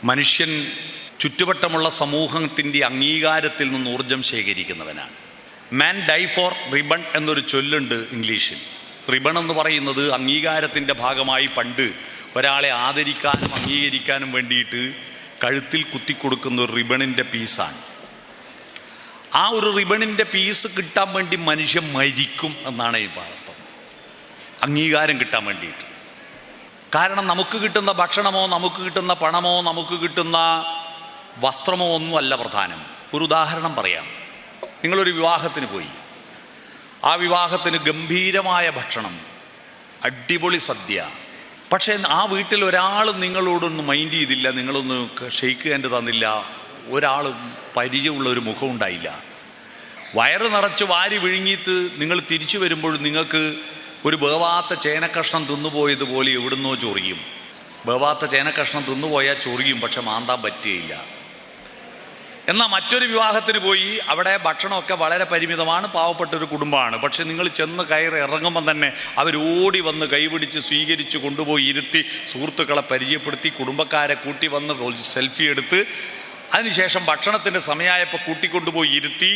മനുഷ്യൻ ചുറ്റുവട്ടമുള്ള സമൂഹത്തിൻ്റെ അംഗീകാരത്തിൽ നിന്ന് ഊർജം ശേഖരിക്കുന്നവനാണ്. മാൻ ഡൈ ഫോർ റിബൺ എന്നൊരു ചൊല്ലുണ്ട് ഇംഗ്ലീഷിൽ. റിബൺ എന്ന് പറയുന്നത് അംഗീകാരത്തിൻ്റെ ഭാഗമായി പണ്ട് ഒരാളെ ആദരിക്കാനും അംഗീകരിക്കാനും വേണ്ടിയിട്ട് കഴുത്തിൽ കുത്തിക്കൊടുക്കുന്ന ഒരു റിബണിൻ്റെ പീസാണ്. ആ ഒരു റിബണിൻ്റെ പീസ് കിട്ടാൻ വേണ്ടി മനുഷ്യൻ മരിക്കും എന്നാണ് ഈ അർത്ഥം, അംഗീകാരം കിട്ടാൻ വേണ്ടിയിട്ട്. കാരണം നമുക്ക് കിട്ടുന്ന ഭക്ഷണമോ നമുക്ക് കിട്ടുന്ന പണമോ നമുക്ക് കിട്ടുന്ന വസ്ത്രമോ ഒന്നുമല്ല പ്രധാനം. ഒരു ഉദാഹരണം പറയാം. നിങ്ങളൊരു വിവാഹത്തിന് പോയി, ആ വിവാഹത്തിന് ഗംഭീരമായ ഭക്ഷണം, അടിപൊളി സദ്യ. പക്ഷേ ആ വീട്ടിൽ ഒരാളും നിങ്ങളോടൊന്നും മൈൻഡ് ചെയ്തില്ല, നിങ്ങളൊന്ന് ഷെയ്ക്ക് ഹാൻഡ് തന്നില്ല, ഒരാളും പരിചയമുള്ള ഒരു മുഖം ഉണ്ടായില്ല. വയറ് നിറച്ച് വാരി വിഴുങ്ങിയിട്ട് നിങ്ങൾ തിരിച്ചു വരുമ്പോൾ നിങ്ങൾക്ക് ഒരു വേവാത്ത ചേനക്കഷ്ണം തിന്നുപോയതുപോലെ എവിടുന്നോ ചൊറിയും. വേവാത്ത ചേനക്കഷ്ണം തിന്നുപോയാൽ ചൊറിയും, പക്ഷെ മാന്താൻ പറ്റുകയില്ല. എന്നാൽ മറ്റൊരു വിവാഹത്തിന് പോയി, അവിടെ ഭക്ഷണമൊക്കെ വളരെ പരിമിതമാണ്, പാവപ്പെട്ടൊരു കുടുംബമാണ്. പക്ഷെ നിങ്ങൾ ചെന്ന് കയറി ഇറങ്ങുമ്പം തന്നെ അവരോടി വന്ന് കൈപിടിച്ച് സ്വീകരിച്ച് കൊണ്ടുപോയി ഇരുത്തി, സുഹൃത്തുക്കളെ പരിചയപ്പെടുത്തി, കുടുംബക്കാരെ കൂട്ടി വന്ന് സെൽഫി എടുത്ത്, അതിനുശേഷം ഭക്ഷണത്തിൻ്റെ സമയമായപ്പോൾ കൂട്ടിക്കൊണ്ടുപോയി ഇരുത്തി,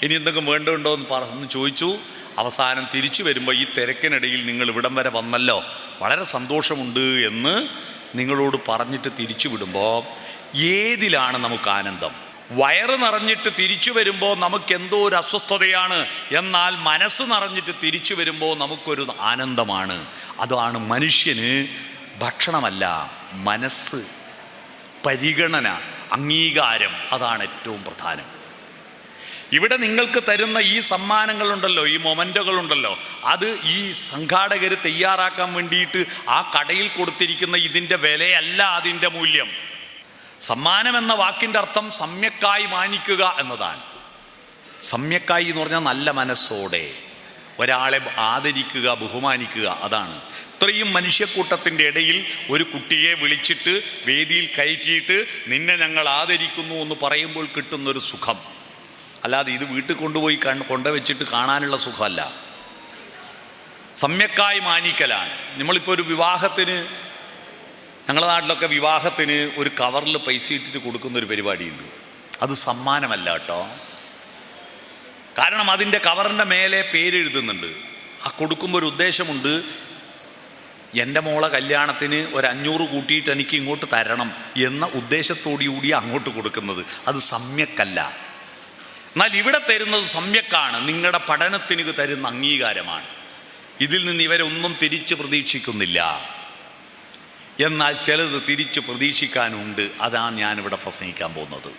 ഇനി എന്തെങ്കിലും വേണ്ടതുണ്ടോ എന്ന് പറഞ്ഞ് ചോദിച്ചു. അവസാനം തിരിച്ചു വരുമ്പോൾ ഈ തിരക്കിനിടയിൽ നിങ്ങൾ ഇവിടം വരെ വന്നല്ലോ, വളരെ സന്തോഷമുണ്ട് എന്ന് നിങ്ങളോട് പറഞ്ഞിട്ട് തിരിച്ചു വിടുമ്പോൾ ഏതിലാണ് നമുക്ക് ആനന്ദം? വയറ് നിറഞ്ഞിട്ട് തിരിച്ചു വരുമ്പോൾ നമുക്കെന്തോ ഒരു അസ്വസ്ഥതയാണ്, എന്നാൽ മനസ്സ് നിറഞ്ഞിട്ട് തിരിച്ചു വരുമ്പോൾ നമുക്കൊരു ആനന്ദമാണ്. അതാണ് മനുഷ്യന് ഭക്ഷണമല്ല, മനസ്സ്, പരിഗണന, അംഗീകാരം, അതാണ് ഏറ്റവും പ്രധാനം. ഇവിടെ നിങ്ങൾക്ക് തരുന്ന ഈ സമ്മാനങ്ങളുണ്ടല്ലോ, ഈ മൊമെൻ്റുകളുണ്ടല്ലോ, അത് ഈ സംഘാടകർ തയ്യാറാക്കാൻ വേണ്ടിയിട്ട് ആ കടയിൽ കൊടുത്തിരിക്കുന്ന ഇതിൻ്റെ വിലയല്ല അതിൻ്റെ മൂല്യം. സമ്മാനം എന്ന വാക്കിൻ്റെ അർത്ഥം സമ്യക്കായി മാനിക്കുക എന്നതാണ്. സമ്യക്കായി എന്ന് പറഞ്ഞാൽ നല്ല മനസ്സോടെ ഒരാളെ ആദരിക്കുക, ബഹുമാനിക്കുക, അതാണ്. ഇത്രയും മനുഷ്യക്കൂട്ടത്തിൻ്റെ ഇടയിൽ ഒരു കുട്ടിയെ വിളിച്ചിട്ട് വേദിയിൽ കയറ്റിയിട്ട് നിന്നെ ഞങ്ങൾ ആദരിക്കുന്നു എന്ന് പറയുമ്പോൾ കിട്ടുന്നൊരു സുഖം, അല്ലാതെ ഇത് വീട്ടിൽ കൊണ്ടുപോയി കൊണ്ടുവച്ചിട്ട് കാണാനുള്ള സുഖമല്ല. സമ്യക്കായി മാനിക്കലാണ്. നമ്മളിപ്പോൾ ഒരു വിവാഹത്തിന്, ഞങ്ങളുടെ നാട്ടിലൊക്കെ വിവാഹത്തിന് ഒരു കവറിൽ പൈസ ഇട്ടിട്ട് കൊടുക്കുന്നൊരു പരിപാടിയുണ്ട്. അത് സമ്മാനമല്ല കേട്ടോ. കാരണം അതിൻ്റെ കവറിൻ്റെ മേലെ പേരെഴുതുന്നുണ്ട്. ആ കൊടുക്കുമ്പോൾ ഒരു ഉദ്ദേശമുണ്ട്, എൻ്റെ മോളെ കല്യാണത്തിന് ഒരു 500 കൂട്ടിയിട്ട് എനിക്ക് ഇങ്ങോട്ട് തരണം എന്ന ഉദ്ദേശത്തോടുകൂടി അങ്ങോട്ട് കൊടുക്കുന്നത്. അത് സമ്യക്കല്ല. എന്നാൽ ഇവിടെ തരുന്നത് സമ്യക്കാണ്, നിങ്ങളുടെ പഠനത്തിന് തരുന്ന അംഗീകാരമാണ്. ഇതിൽ നിന്ന് ഇവരൊന്നും തിരിച്ച് പ്രതീക്ഷിക്കുന്നില്ല, എന്നാൽ ചിലത് തിരിച്ച് പ്രതീക്ഷിക്കാനുണ്ട്. അതാണ് ഞാനിവിടെ പ്രസംഗിക്കാൻ പോകുന്നത്.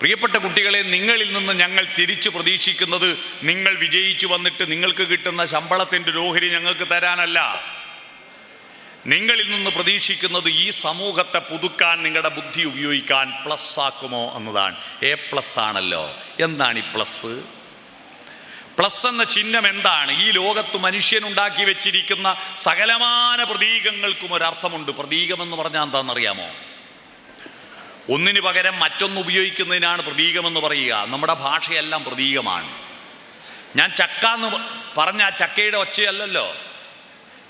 പ്രിയപ്പെട്ട കുട്ടികളെ, നിങ്ങളിൽ നിന്ന് ഞങ്ങൾ തിരിച്ച് പ്രതീക്ഷിക്കുന്നത് നിങ്ങൾ വിജയിച്ചു വന്നിട്ട് നിങ്ങൾക്ക് കിട്ടുന്ന ശമ്പളത്തിൻ്റെ ഓഹരി ഞങ്ങൾക്ക് തരാനല്ല. നിങ്ങളിൽ നിന്ന് പ്രതീക്ഷിക്കുന്നത് ഈ സമൂഹത്തെ പുതുക്കാൻ നിങ്ങളുടെ ബുദ്ധി ഉപയോഗിക്കാൻ പ്ലസ് ആക്കുമോ എന്നതാണ്. A+ ആണല്ലോ. എന്താണ് ഈ പ്ലസ്? പ്ലസ് എന്ന ചിഹ്നം എന്താണ്? ഈ ലോകത്ത് മനുഷ്യനുണ്ടാക്കി വെച്ചിരിക്കുന്ന സകലമാന പ്രതീകങ്ങൾക്കും ഒരർത്ഥമുണ്ട്. പ്രതീകമെന്ന് പറഞ്ഞാൽ എന്താണെന്നറിയാമോ? ഒന്നിന് പകരം മറ്റൊന്ന് ഉപയോഗിക്കുന്നതിനാണ് പ്രതീകമെന്ന് പറയുക. നമ്മുടെ ഭാഷയെല്ലാം പ്രതീകമാണ്. ഞാൻ ചക്ക എന്ന് പറഞ്ഞ ആ ചക്കയുടെ ഒച്ചയല്ലല്ലോ,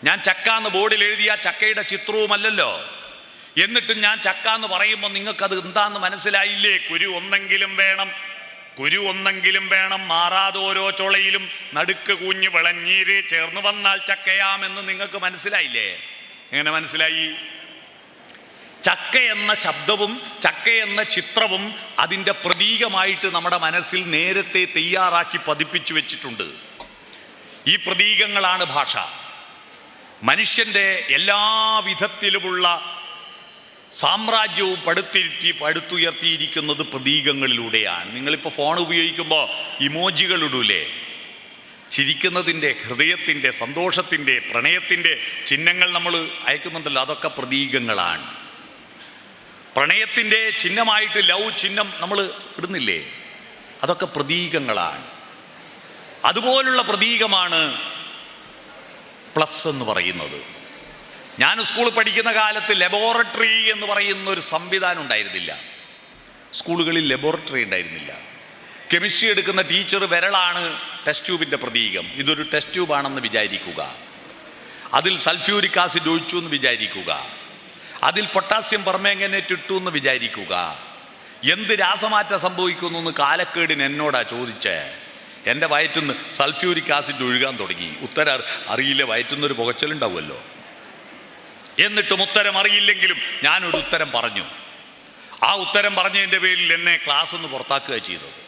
ഞാൻ ചക്ക എന്ന് ബോർഡിൽ എഴുതിയ ചക്കയുടെ ചിത്രവുമല്ലല്ലോ. എന്നിട്ടും ഞാൻ ചക്ക എന്ന് പറയുമ്പോൾ നിങ്ങൾക്കത് എന്താന്ന് മനസ്സിലായില്ലേ? കുരു ഒന്നെങ്കിലും വേണം, മാറാതെ ഓരോ ചുളയിലും നടുക്ക് കൂഞ്ഞ് വിളഞ്ഞീര് ചേർന്ന് വന്നാൽ ചക്കയാമെന്ന് നിങ്ങൾക്ക് മനസ്സിലായില്ലേ? എങ്ങനെ മനസ്സിലായി? ചക്ക എന്ന ശബ്ദവും ചക്ക എന്ന ചിത്രവും അതിൻ്റെ പ്രതീകമായിട്ട് നമ്മുടെ മനസ്സിൽ നേരത്തെ തയ്യാറാക്കി പതിപ്പിച്ചു വെച്ചിട്ടുണ്ട്. ഈ പ്രതീകങ്ങളാണ് ഭാഷ. മനുഷ്യൻ്റെ എല്ലാ വിധത്തിലുമുള്ള സാമ്രാജ്യവും പടുത്തുയർത്തിയിരിക്കുന്നത് പ്രതീകങ്ങളിലൂടെയാണ്. നിങ്ങളിപ്പോൾ ഫോൺ ഉപയോഗിക്കുമ്പോൾ ഇമോജികൾ ഇടൂലേ? ചിരിക്കുന്നതിൻ്റെ, ഹൃദയത്തിൻ്റെ, സന്തോഷത്തിൻ്റെ, പ്രണയത്തിൻ്റെ ചിഹ്നങ്ങൾ നമ്മൾ അയക്കുന്നുണ്ടല്ലോ, അതൊക്കെ പ്രതീകങ്ങളാണ്. പ്രണയത്തിൻ്റെ ചിഹ്നമായിട്ട് ലവ് ചിഹ്നം നമ്മൾ ഇടുന്നില്ലേ? അതൊക്കെ പ്രതീകങ്ങളാണ്. അതുപോലുള്ള പ്രതീകമാണ് പ്ലസ് എന്ന് പറയുന്നത്. ഞാൻ സ്കൂളിൽ പഠിക്കുന്ന കാലത്ത് ലബോറട്ടറി എന്ന് പറയുന്ന ഒരു സംവിധാനം ഉണ്ടായിരുന്നില്ല. സ്കൂളുകളിൽ ലബോറട്ടറി ഉണ്ടായിരുന്നില്ല. കെമിസ്ട്രി എടുക്കുന്ന ടീച്ചർ വിരളാണ് ടെസ്റ്റ് ട്യൂബിൻ്റെ പ്രതീകം. ഇതൊരു ടെസ്റ്റ് ട്യൂബാണെന്ന് വിചാരിക്കുക. അതിൽ സൾഫ്യൂരിക് ആസിഡ് ഒഴിച്ചു എന്ന് വിചാരിക്കുക. അതിൽ പൊട്ടാസ്യം പെർമാംഗനേറ്റ് ഇട്ടു എന്ന് വിചാരിക്കുക. എന്ത് രാസമാറ്റം സംഭവിക്കുന്നു എന്ന് കാലക്കേടിന് എന്നോടാ ചോദിച്ചേ. എൻ്റെ വയറ്റുനിന്ന് സൾഫ്യൂരിക് ആസിഡ് ഒഴുകാൻ തുടങ്ങി. ഉത്തരം അറിയില്ല, വയറ്റുന്നൊരു പുകച്ചലുണ്ടാവുമല്ലോ. എന്നിട്ടും ഉത്തരം അറിയില്ലെങ്കിലും ഞാനൊരു ഉത്തരം പറഞ്ഞു. ആ ഉത്തരം പറഞ്ഞതിൻ്റെ പേരിൽ എന്നെ ക്ലാസ് ഒന്ന് പുറത്താക്കുക ചെയ്തത്.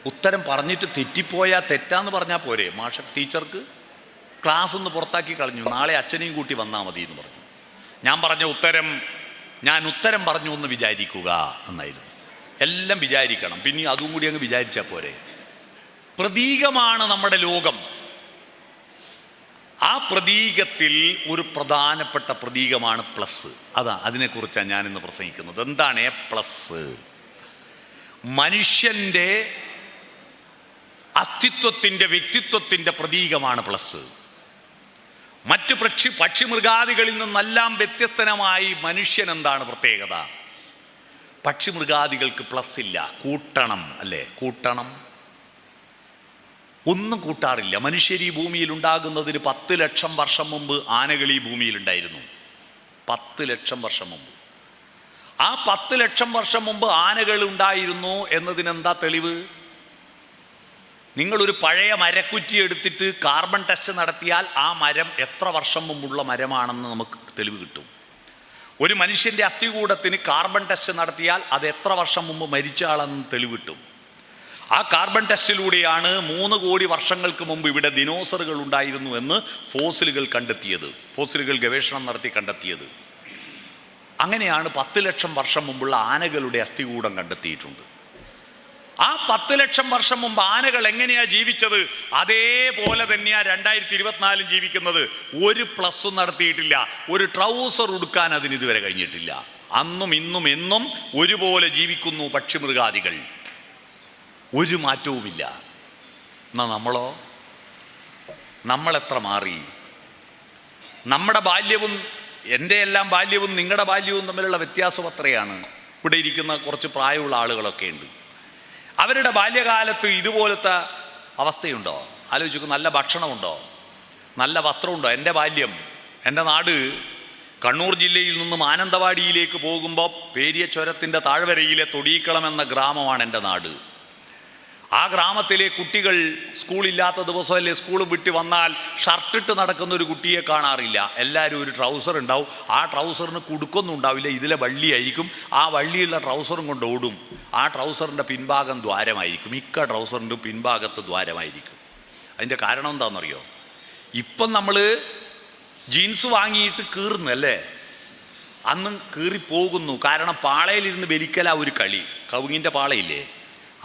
ഉത്തരം പറഞ്ഞിട്ട് തെറ്റിപ്പോയാൽ തെറ്റാന്ന് പറഞ്ഞാൽ പോരെ? ടീച്ചർക്ക് ക്ലാസ് ഒന്ന് പുറത്താക്കി കളഞ്ഞു. നാളെ അച്ഛനെയും കൂട്ടി വന്നാൽ മതി എന്ന് പറഞ്ഞു. ഞാൻ ഉത്തരം പറഞ്ഞു എന്ന് വിചാരിക്കുക എന്നായിരുന്നു. എല്ലാം വിചാരിക്കണം, പിന്നെ അതും കൂടി അങ്ങ് വിചാരിച്ചാൽ പോരെ? പ്രതീകമാണ് നമ്മുടെ ലോകം. ആ പ്രതീകത്തിൽ ഒരു പ്രധാനപ്പെട്ട പ്രതീകമാണ് പ്ലസ്. അതിനെക്കുറിച്ചാണ് ഞാനിന്ന് പ്രസംഗിക്കുന്നത്. എന്താണ് എ പ്ലസ്? മനുഷ്യൻ്റെ അസ്തിത്വത്തിൻ്റെ, വ്യക്തിത്വത്തിൻ്റെ പ്രതീകമാണ് പ്ലസ്. മറ്റ് പക്ഷിമൃഗാദികളിൽ നിന്നെല്ലാം വ്യത്യസ്തനമായി മനുഷ്യൻ എന്താണ് പ്രത്യേകത? പക്ഷിമൃഗാദികൾക്ക് പ്ലസ് ഇല്ല. കൂട്ടണം, അല്ലേ? കൂട്ടണം. ഒന്നും കൂട്ടാറില്ല. മനുഷ്യർ ഈ ഭൂമിയിൽ ഉണ്ടാകുന്നതിന് 10 ലക്ഷം വർഷം മുമ്പ് ആനകൾ ഈ ഭൂമിയിലുണ്ടായിരുന്നു. 10 ലക്ഷം വർഷം മുമ്പ്. ആ 10 ലക്ഷം വർഷം മുമ്പ് ആനകൾ ഉണ്ടായിരുന്നു എന്നതിനെന്താ തെളിവ്? നിങ്ങളൊരു പഴയ മരക്കുറ്റി എടുത്തിട്ട് കാർബൺ ടെസ്റ്റ് നടത്തിയാൽ ആ മരം എത്ര വർഷം മുമ്പുള്ള മരമാണെന്ന് നമുക്ക് തെളിവ് കിട്ടും. ഒരു മനുഷ്യൻ്റെ അസ്ഥികൂടത്തിന് കാർബൺ ടെസ്റ്റ് നടത്തിയാൽ അത് എത്ര വർഷം മുമ്പ് മരിച്ച ആളെന്ന് തെളിവ് കിട്ടും. ആ കാർബൺ ടെസ്റ്റിലൂടെയാണ് 3 കോടി വർഷങ്ങൾക്ക് മുമ്പ് ഇവിടെ ദിനോസറുകൾ ഉണ്ടായിരുന്നു എന്ന് ഫോസിലുകൾ ഗവേഷണം നടത്തി കണ്ടെത്തിയത്. അങ്ങനെയാണ് 10 ലക്ഷം വർഷം മുമ്പുള്ള ആനകളുടെ അസ്ഥികൂടം കണ്ടെത്തിയിട്ടുണ്ട്. ആ 10 ലക്ഷം വർഷം മുമ്പ് ആനകൾ എങ്ങനെയാ ജീവിച്ചത്? അതേപോലെ തന്നെയാ 2024 ജീവിക്കുന്നത്. ഒരു പ്ലസും നടത്തിയിട്ടില്ല. ഒരു ട്രൗസർ ഉടുക്കാൻ അതിന് ഇതുവരെ കഴിഞ്ഞിട്ടില്ല. അന്നും ഇന്നും എന്നും ഒരുപോലെ ജീവിക്കുന്നു പക്ഷിമൃഗാദികൾ. ഒരു മാറ്റവുമില്ല. എന്നാ നമ്മളെത്ര മാറി? നമ്മുടെ ബാല്യവും എൻ്റെ എല്ലാം ബാല്യവും നിങ്ങളുടെ ബാല്യവും തമ്മിലുള്ള വ്യത്യാസം അത്രയാണ്. ഇവിടെ ഇരിക്കുന്ന കുറച്ച് പ്രായമുള്ള ആളുകളൊക്കെ ഉണ്ട്. അവരുടെ ബാല്യകാലത്ത് ഇതുപോലത്തെ അവസ്ഥയുണ്ടോ? ആലോചിക്കും. നല്ല ഭക്ഷണമുണ്ടോ? നല്ല വസ്ത്രമുണ്ടോ? എൻ്റെ ബാല്യം, എൻ്റെ നാട് കണ്ണൂർ ജില്ലയിൽ നിന്നും മാനന്തവാടിയിലേക്ക് പോകുമ്പോൾ പേരിയ ചുരത്തിൻ്റെ താഴ്വരയിലെ തൊടിയിക്കളം എന്ന ഗ്രാമമാണ് എൻ്റെ നാട്. ആ ഗ്രാമത്തിലെ കുട്ടികൾ സ്കൂളില്ലാത്ത ദിവസമല്ലേ സ്കൂൾ വിട്ട് വന്നാൽ ഷർട്ടിട്ട് നടക്കുന്ന ഒരു കുട്ടിയെ കാണാറില്ല. എല്ലാവരും ഒരു ട്രൗസർ ഉണ്ടാവും. ആ ട്രൗസറിന് കുടുക്കൊന്നും ഉണ്ടാവില്ല. ഇതിലെ വള്ളിയായിരിക്കും. ആ വള്ളിയുള്ള ട്രൗസറും കൊണ്ട് ഓടും. ആ ട്രൗസറിൻ്റെ പിൻഭാഗം ദ്വാരമായിരിക്കും. മിക്ക ട്രൗസറിൻ്റെ പിൻഭാഗത്ത് ദ്വാരമായിരിക്കും. അതിൻ്റെ കാരണം എന്താണെന്നറിയോ? ഇപ്പം നമ്മൾ ജീൻസ് വാങ്ങിയിട്ട് കീറുന്നല്ലേ, അന്ന് കീറിപ്പോകുന്നു. കാരണം പാളയിലിരുന്ന് വലിക്കല ഒരു കളി. കവുങ്ങിൻ്റെ പാളയില്ലേ,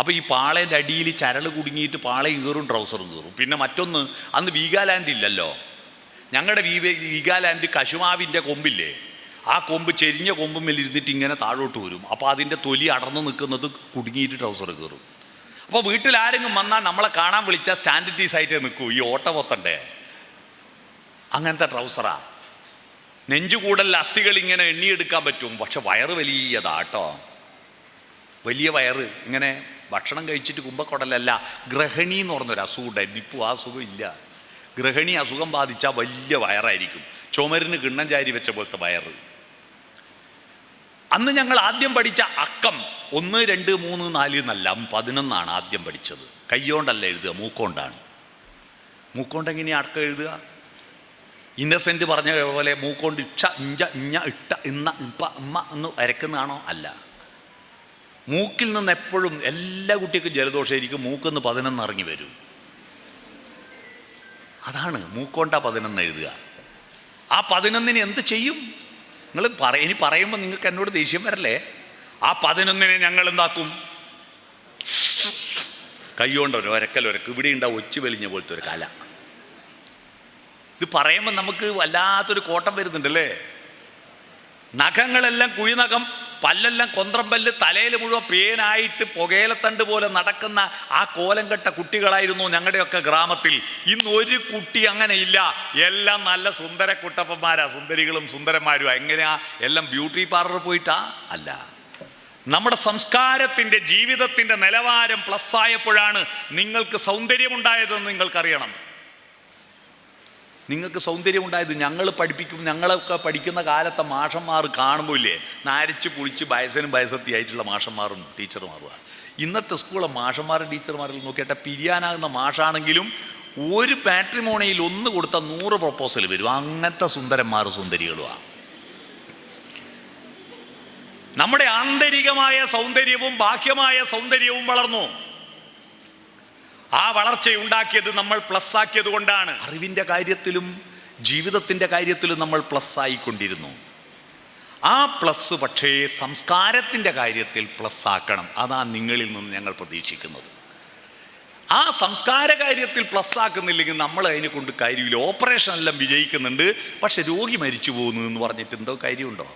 അപ്പോൾ ഈ പാളേൻ്റെ അടിയിൽ ചരൾ കുടുങ്ങിയിട്ട് പാളയും കീറും ട്രൗസറും കീറും. പിന്നെ മറ്റൊന്ന്, അന്ന് വീഗാലാൻഡ് ഇല്ലല്ലോ. ഞങ്ങളുടെ വീഗാലാൻഡ് കശുമാവിൻ്റെ കൊമ്പില്ലേ, ആ കൊമ്പ് ചെരിഞ്ഞ കൊമ്പുമ്മേൽ ഇരുന്നിട്ട് ഇങ്ങനെ താഴോട്ട് വരും. അപ്പോൾ അതിൻ്റെ തൊലി അടർന്ന് നിൽക്കുന്നത് കുടുങ്ങിയിട്ട് ട്രൗസർ കീറും. അപ്പോൾ വീട്ടിൽ ആരെങ്കിലും വന്നാൽ നമ്മളെ കാണാൻ വിളിച്ചാൽ സ്റ്റാൻഡിറ്റീസ് ആയിട്ടേ നിൽക്കൂ. ഈ ഓട്ട പൊത്തണ്ടേ, അങ്ങനത്തെ ട്രൗസറാ. നെഞ്ചുകൂടൽ അസ്ഥികൾ ഇങ്ങനെ എണ്ണിയെടുക്കാൻ പറ്റും. പക്ഷെ വയറ് വലിയതാട്ടോ, വലിയ വയറ്. ഇങ്ങനെ ഭക്ഷണം കഴിച്ചിട്ട് കുമ്പക്കുടലല്ല, ഗ്രഹണി എന്ന് പറഞ്ഞൊരു അസുഖമുണ്ടായിരുന്നു. ഇപ്പോൾ ആ അസുഖം ഇല്ല. ഗ്രഹണി അസുഖം ബാധിച്ചാൽ വലിയ വയറായിരിക്കും. ചുമരിന് കിണ്ണം ചാരി വെച്ച പോലത്തെ വയറ്. അന്ന് ഞങ്ങൾ ആദ്യം പഠിച്ച അക്കം 1, 2, 3, 4 എന്നല്ല, 11 ആദ്യം പഠിച്ചത്. കൈകൊണ്ടല്ല എഴുതുക, മൂക്കൊണ്ടാണ്. മൂക്കൊണ്ടെങ്ങനെയാണ് അക്കം എഴുതുക? ഇന്നസെൻ്റ് പറഞ്ഞ പോലെ മൂക്കൊണ്ട് ഇച്ച ഇഞ്ച ഇഞ്ഞ ഇട്ട ഇന്ന ഇപ്പ ഇമ്മ എന്ന് വരക്കുന്നതാണോ? അല്ല. മൂക്കിൽ നിന്ന് എപ്പോഴും എല്ലാ കുട്ടികൾക്കും ജലദോഷമായിരിക്കും. മൂക്കിൽ നിന്ന് 11 ഇറങ്ങി വരും. അതാണ് മൂക്കൊണ്ട 11 എഴുതുക. ആ 11 എന്ത് ചെയ്യും? നിങ്ങൾ ഇനി പറയുമ്പോൾ നിങ്ങൾക്ക് എന്നോട് ദേഷ്യം വരല്ലേ? ആ 11 ഞങ്ങൾ എന്താക്കും? കൈകൊണ്ട് ഒരക്കൽ ഇവിടെ ഉണ്ടാവും ഒച്ചു വെളിഞ്ഞ പോലത്തെ ഒരു കല. ഇത് പറയുമ്പോൾ നമുക്ക് വല്ലാത്തൊരു കോട്ടം വരുന്നുണ്ടല്ലേ. നഖങ്ങളെല്ലാം കുഴിനഖം, പല്ലെല്ലാം കൊന്ത്രമ്പല്ല്, തലയിൽ മുഴുവൻ പേനായിട്ട് പുകയിലത്തണ്ട് പോലെ നടക്കുന്ന ആ കോലം കെട്ട കുട്ടികളായിരുന്നു ഞങ്ങളുടെയൊക്കെ ഗ്രാമത്തിൽ. ഇന്ന് ഒരു കുട്ടി അങ്ങനെ ഇല്ല. എല്ലാം നല്ല സുന്ദര കുട്ടപ്പന്മാരാ, സുന്ദരികളും സുന്ദരന്മാരും. എങ്ങനെയാ? എല്ലാം ബ്യൂട്ടി പാർലർ പോയിട്ടാ? അല്ല. നമ്മുടെ സംസ്കാരത്തിൻ്റെ, ജീവിതത്തിൻ്റെ നിലവാരം പ്ലസ് ആയപ്പോഴാണ് നിങ്ങൾക്ക് സൗന്ദര്യമുണ്ടായതെന്ന് നിങ്ങൾക്കറിയണം. നിങ്ങൾക്ക് സൗന്ദര്യം ഉണ്ടായത് ഞങ്ങളൊക്കെ പഠിക്കുന്ന കാലത്തെ മാഷന്മാർ കാണുമ്പോൾ ഇല്ലേ, നരച്ച് പുളിച്ച് വയസ്സത്തിയായിട്ടുള്ള മാഷന്മാരും ടീച്ചർമാരുമാണ്. ഇന്നത്തെ സ്കൂളിലെ മാഷന്മാരും ടീച്ചർമാരിൽ നോക്കിയിട്ട് പിരിയാനാകുന്ന മാഷാണെങ്കിലും ഒരു മാട്രിമോണിയിൽ 1 കൊടുത്താൽ 100 പ്രപ്പോസൽ വരും. അങ്ങനത്തെ സുന്ദരന്മാരും സുന്ദരികളുമാണ്. നമ്മുടെ ആന്തരികമായ സൗന്ദര്യവും ബാഹ്യമായ സൗന്ദര്യവും വളർന്നു. ആ വളർച്ചയുണ്ടാക്കിയത് നമ്മൾ പ്ലസ് ആക്കിയത് കൊണ്ടാണ്. അറിവിൻ്റെ കാര്യത്തിലും ജീവിതത്തിൻ്റെ കാര്യത്തിലും നമ്മൾ പ്ലസ് ആയിക്കൊണ്ടിരുന്നു. ആ പ്ലസ് പക്ഷേ സംസ്കാരത്തിൻ്റെ കാര്യത്തിൽ പ്ലസ് ആക്കണം. അതാണ് നിങ്ങളിൽ നിന്ന് ഞങ്ങൾ പ്രതീക്ഷിക്കുന്നത്. ആ സംസ്കാര കാര്യത്തിൽ പ്ലസ് ആക്കുന്നില്ലെങ്കിൽ നമ്മൾ അതിനെ കൊണ്ട് കാര്യമില്ല. ഓപ്പറേഷൻ എല്ലാം വിജയിക്കുന്നുണ്ട്, പക്ഷെ രോഗി മരിച്ചു പോകുന്നു എന്ന് പറഞ്ഞിട്ട് എന്തോ കാര്യമുണ്ടോ?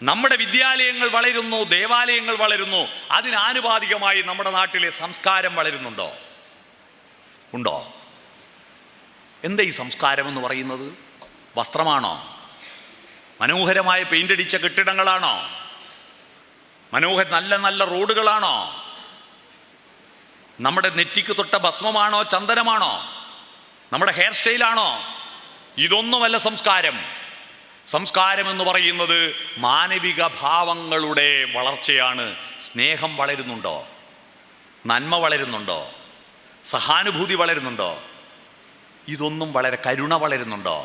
നമ്മുടെ വിദ്യാലയങ്ങൾ വളരുന്നു, ദേവാലയങ്ങൾ വളരുന്നു, അതിനാനുപാതികമായി നമ്മുടെ നാട്ടിലെ സംസ്കാരം വളരുന്നുണ്ടോ? ഉണ്ടോ? എന്താ ഈ സംസ്കാരം എന്ന് പറയുന്നത്? വസ്ത്രമാണോ? മനോഹരമായ പെയിന്റ് അടിച്ച കെട്ടിടങ്ങളാണോ? നല്ല നല്ല റോഡുകളാണോ? നമ്മുടെ നെറ്റിക്ക് തൊട്ട ഭസ്മമാണോ? ചന്ദനമാണോ? നമ്മുടെ ഹെയർ സ്റ്റൈലാണോ? ഇതൊന്നുമല്ല സംസ്കാരം. സംസ്കാരം എന്ന് പറയുന്നത് മാനവിക ഭാവങ്ങളുടെ വളർച്ചയാണ്. സ്നേഹം വളരുന്നുണ്ടോ? നന്മ വളരുന്നുണ്ടോ? സഹാനുഭൂതി വളരുന്നുണ്ടോ? ഇതൊന്നും കരുണ വളരുന്നുണ്ടോ?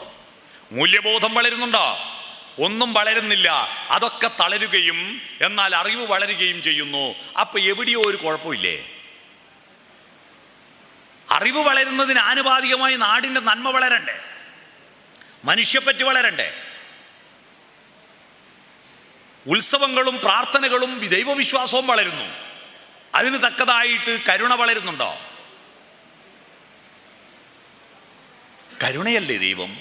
മൂല്യബോധം വളരുന്നുണ്ടോ? ഒന്നും വളരുന്നില്ല. അതൊക്കെ തളരുകയും എന്നാൽ അറിവ് വളരുകയും ചെയ്യുന്നു. അപ്പൊ എവിടെയോ ഒരു കുഴപ്പമില്ലേ? അറിവ് വളരുന്നതിന് ആനുപാതികമായി നാടിൻ്റെ നന്മ വളരണ്ടേ? മനുഷ്യപ്പറ്റി വളരണ്ടേ? ഉത്സവങ്ങളും പ്രാർത്ഥനകളും ദൈവവിശ്വാസവും വളരുന്നു. അതിന് തക്കതായിട്ട് കരുണ വളരുന്നുണ്ടോ? കരുണയല്ലേ ദൈവം?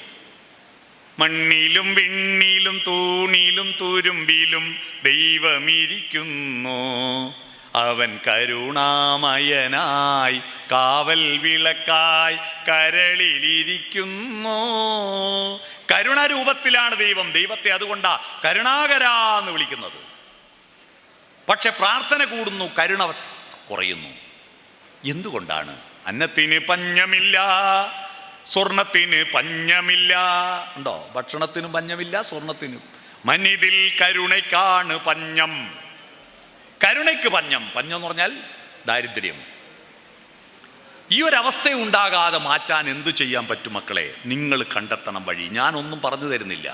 മണ്ണിലും വിണ്ണിലും തൂണിലും തുരുമ്പിലും ദൈവമിരിക്കുന്നു, അവൻ കരുണാമയനായി കാവൽ വിളക്കായി കരളിലിരിക്കുന്നു. കരുണാരൂപത്തിലാണ് ദൈവം. ദൈവത്തെ അതുകൊണ്ടാ കരുണാകരാ എന്ന് വിളിക്കുന്നത്. പക്ഷെ പ്രാർത്ഥന കൂടുന്നു, കരുണ കുറയുന്നു. എന്തുകൊണ്ടാണ്? അന്നത്തിന് പഞ്ഞമില്ല, സ്വർണത്തിന് പഞ്ഞമില്ല. ഉണ്ടോ? ഭക്ഷണത്തിനും പഞ്ഞമില്ല, സ്വർണത്തിനും. മനിതിൽ കരുണയ്ക്കാണ് പഞ്ഞം. കരുണയ്ക്ക് പഞ്ഞം. പഞ്ഞം എന്ന് പറഞ്ഞാൽ ദാരിദ്ര്യം. ഈ ഒരവസ്ഥ ഉണ്ടാകാതെ മാറ്റാൻ എന്തു ചെയ്യാൻ പറ്റും മക്കളെ? നിങ്ങൾ കണ്ടെത്തണം വഴി. ഞാനൊന്നും പറഞ്ഞു തരുന്നില്ല.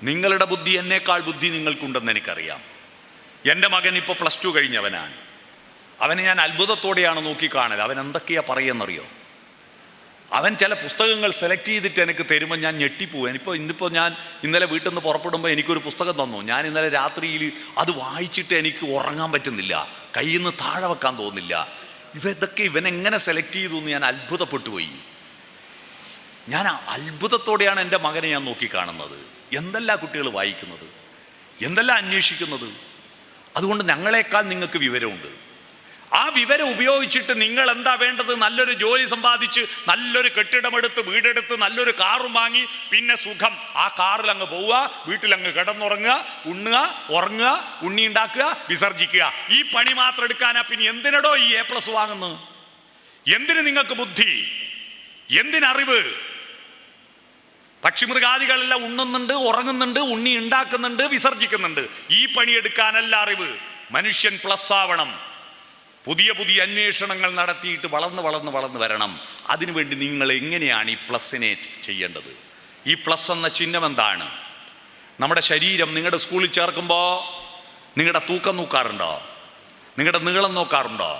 നിങ്ങളുടെ ബുദ്ധി എന്നേക്കാൾ ബുദ്ധി നിങ്ങൾക്കുണ്ടെന്ന് എനിക്കറിയാം. എൻ്റെ മകൻ ഇപ്പോൾ +2 കഴിഞ്ഞവനാണ്. അവനെ ഞാൻ അത്ഭുതത്തോടെയാണ് നോക്കിക്കാണൽ. അവൻ എന്തൊക്കെയാ പറയുന്നറിയോ? അവൻ ചില പുസ്തകങ്ങൾ സെലക്ട് ചെയ്തിട്ട് എനിക്ക് തരുമ്പോൾ ഞാൻ ഞെട്ടിപ്പോവും. ഇന്നിപ്പോൾ ഞാൻ ഇന്നലെ വീട്ടിൽ നിന്ന് പുറപ്പെടുമ്പോൾ എനിക്കൊരു പുസ്തകം തന്നു. ഞാൻ ഇന്നലെ രാത്രിയിൽ അത് വായിച്ചിട്ട് എനിക്ക് ഉറങ്ങാൻ പറ്റുന്നില്ല, കയ്യിൽ നിന്ന് താഴെ വെക്കാൻ തോന്നുന്നില്ല. ഇവനെങ്ങനെ സെലക്ട് ചെയ്തു എന്ന് ഞാൻ അത്ഭുതപ്പെട്ടു പോയി. ഞാൻ അത്ഭുതത്തോടെയാണ് എൻ്റെ മകനെ ഞാൻ നോക്കിക്കാണുന്നത്. എന്തെല്ലാം കുട്ടികൾ വായിക്കുന്നത്, എന്തെല്ലാം അന്വേഷിക്കുന്നത്. അതുകൊണ്ട് ഞങ്ങളെക്കാൾ നിങ്ങൾക്ക് വിവരമുണ്ട്. ആ വിവരം ഉപയോഗിച്ചിട്ട് നിങ്ങൾ എന്താ വേണ്ടത്? നല്ലൊരു ജോലി സമ്പാദിച്ച് നല്ലൊരു കെട്ടിടമെടുത്ത് വീടെടുത്ത് നല്ലൊരു കാറും വാങ്ങി പിന്നെ സുഖം ആ കാറിൽ അങ്ങ് പോവുക, വീട്ടിലങ്ങ് കിടന്നുറങ്ങുക, ഉണ്ണുക, ഉറങ്ങുക, ഉണ്ണി ഉണ്ടാക്കുക, വിസർജിക്കുക. ഈ പണി മാത്രം എടുക്കാനാ. പിന്നെ എന്തിനടോ ഈ A+ വാങ്ങുന്നത്? എന്തിന് നിങ്ങൾക്ക് ബുദ്ധി? എന്തിനറിവ്? പക്ഷിമൃഗാദികളെല്ലാം ഉണ്ണുന്നുണ്ട്, ഉറങ്ങുന്നുണ്ട്, ഉണ്ണി ഉണ്ടാക്കുന്നുണ്ട്, വിസർജിക്കുന്നുണ്ട്. ഈ പണിയെടുക്കാനല്ല അറിവ്. മനുഷ്യൻ പ്ലസ് ആവണം. പുതിയ പുതിയ അന്വേഷണങ്ങൾ നടത്തിയിട്ട് വളർന്ന് വരണം. അതിനുവേണ്ടി നിങ്ങൾ എങ്ങനെയാണ് ഈ പ്ലസിനെ ചെയ്യേണ്ടത്? ഈ പ്ലസ് എന്ന ചിഹ്നം എന്താണ്? നമ്മുടെ ശരീരം നിങ്ങളുടെ സ്കൂളിൽ ചേർക്കുമ്പോൾ നിങ്ങളുടെ തൂക്കം നോക്കാറുണ്ടോ? നിങ്ങളുടെ നീളം നോക്കാറുണ്ടോ?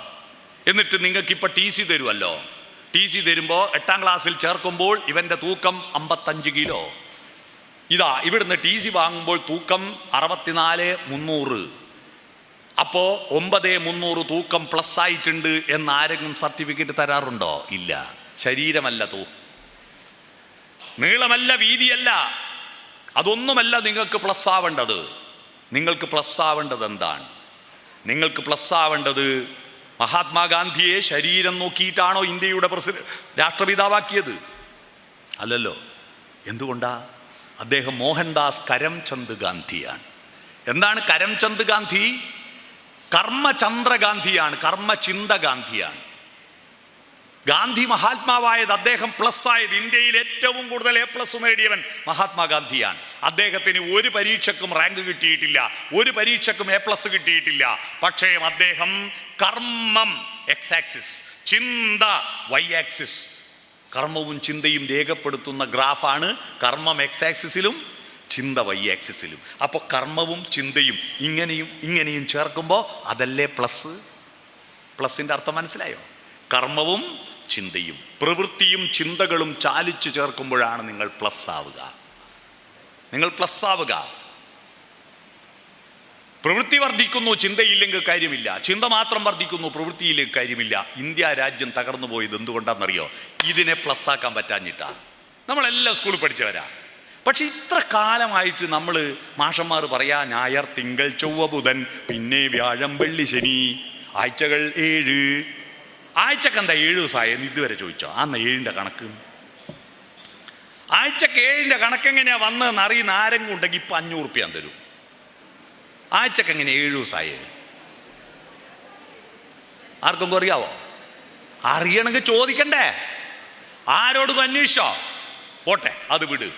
എന്നിട്ട് നിങ്ങൾക്കിപ്പോൾ TC തരുമല്ലോ. TC തരുമ്പോൾ 8ാം ക്ലാസ്സിൽ ചേർക്കുമ്പോൾ ഇവൻ്റെ തൂക്കം 55 കിലോ. ഇതാ ഇവിടുന്ന് TC വാങ്ങുമ്പോൾ തൂക്കം 64,300. അപ്പോൾ 9,300 തൂക്കം പ്ലസ് ആയിട്ടുണ്ട് എന്ന് ആരെങ്കിലും സർട്ടിഫിക്കറ്റ് തരാറുണ്ടോ? ഇല്ല. ശരീരമല്ല നീളമല്ല, വീതിയല്ല, അതൊന്നുമല്ല നിങ്ങൾക്ക് പ്ലസ് ആവേണ്ടത്. നിങ്ങൾക്ക് പ്ലസ് ആവേണ്ടത് എന്താണ്? നിങ്ങൾക്ക് പ്ലസ് ആവേണ്ടത് മഹാത്മാഗാന്ധിയെ ശരീരം നോക്കിയിട്ടാണോ ഇന്ത്യയുടെ രാഷ്ട്രപിതാവാക്കിയത്? അല്ലല്ലോ. എന്തുകൊണ്ടാ? അദ്ദേഹം മോഹൻദാസ് കരംചന്ദ് ഗാന്ധിയാണ്. എന്താണ് കരംചന്ദ് ഗാന്ധി? കർമ്മചന്ദ്ര ഗാന്ധിയാണ്, കർമ്മചിന്ത ഗാന്ധിയാണ്. ഗാന്ധി മഹാത്മാവായത്, അദ്ദേഹം പ്ലസ് ആയത്, ഇന്ത്യയിൽ ഏറ്റവും കൂടുതൽ A+ നേടിയവൻ മഹാത്മാഗാന്ധിയാണ്. അദ്ദേഹത്തിന് ഒരു പരീക്ഷയ്ക്കും റാങ്ക് കിട്ടിയിട്ടില്ല, ഒരു പരീക്ഷയ്ക്കും A+ കിട്ടിയിട്ടില്ല. പക്ഷേ അദ്ദേഹം കർമ്മം X ആക്സിസ്, ചിന്ത Y ആക്സിസ്, കർമ്മവും ചിന്തയും രേഖപ്പെടുത്തുന്ന ഗ്രാഫാണ് കർമ്മം X ആക്സിസിലും ചിന്ത Y ആക്സിസിലും. അപ്പോൾ കർമ്മവും ചിന്തയും ഇങ്ങനെയും ഇങ്ങനെയും ചേർക്കുമ്പോൾ അതല്ലേ പ്ലസ്? പ്ലസിൻ്റെ അർത്ഥം മനസ്സിലായോ? കർമ്മവും ചിന്തയും പ്രവൃത്തിയും ചിന്തകളും ചാലിച്ചു ചേർക്കുമ്പോഴാണ് നിങ്ങൾ പ്ലസ് ആവുക. നിങ്ങൾ പ്ലസ് ആവുക. പ്രവൃത്തി വർദ്ധിക്കുന്നു, ചിന്തയില്ലെങ്കിൽ കാര്യമില്ല. ചിന്ത മാത്രം വർദ്ധിക്കുന്നു, പ്രവൃത്തിയില്ലെങ്കിൽ കാര്യമില്ല. ഇന്ത്യ രാജ്യം തകർന്നു പോയത് എന്തുകൊണ്ടാണെന്നറിയോ? ഇതിനെ പ്ലസ് ആക്കാൻ പറ്റാഞ്ഞിട്ടാ. നമ്മളെല്ലാം സ്കൂളിൽ പഠിച്ചവരാ. പക്ഷെ ഇത്ര കാലമായിട്ട് നമ്മൾ മാഷന്മാർ പറയാ ഞായർ തിങ്കൾ ചൊവ്വ ബുധൻ പിന്നെ വ്യാഴം വെള്ളി ശനി, ആഴ്ചകൾ 7. ആഴ്ചക്ക് എന്താ 7 ദിവസമായെന്ന് ഇതുവരെ ചോദിച്ചോ? അന്ന് 7ൻ്റെ കണക്ക്, ആഴ്ചക്ക് 7ൻ്റെ കണക്കെങ്ങനെയാ വന്നതെന്ന് അറിയുന്ന ആരെങ്കിലും ഉണ്ടെങ്കിൽ ഇപ്പം 500 റുപ്യ തരും. ആഴ്ചക്ക് എങ്ങനെ 7 ദിവസമായേ? ആർക്കും അറിയാവോ? അറിയണമെങ്കിൽ ചോദിക്കണ്ടേ? ആരോടും അന്വേഷിച്ചോ? പോട്ടെ, അത് വിട്.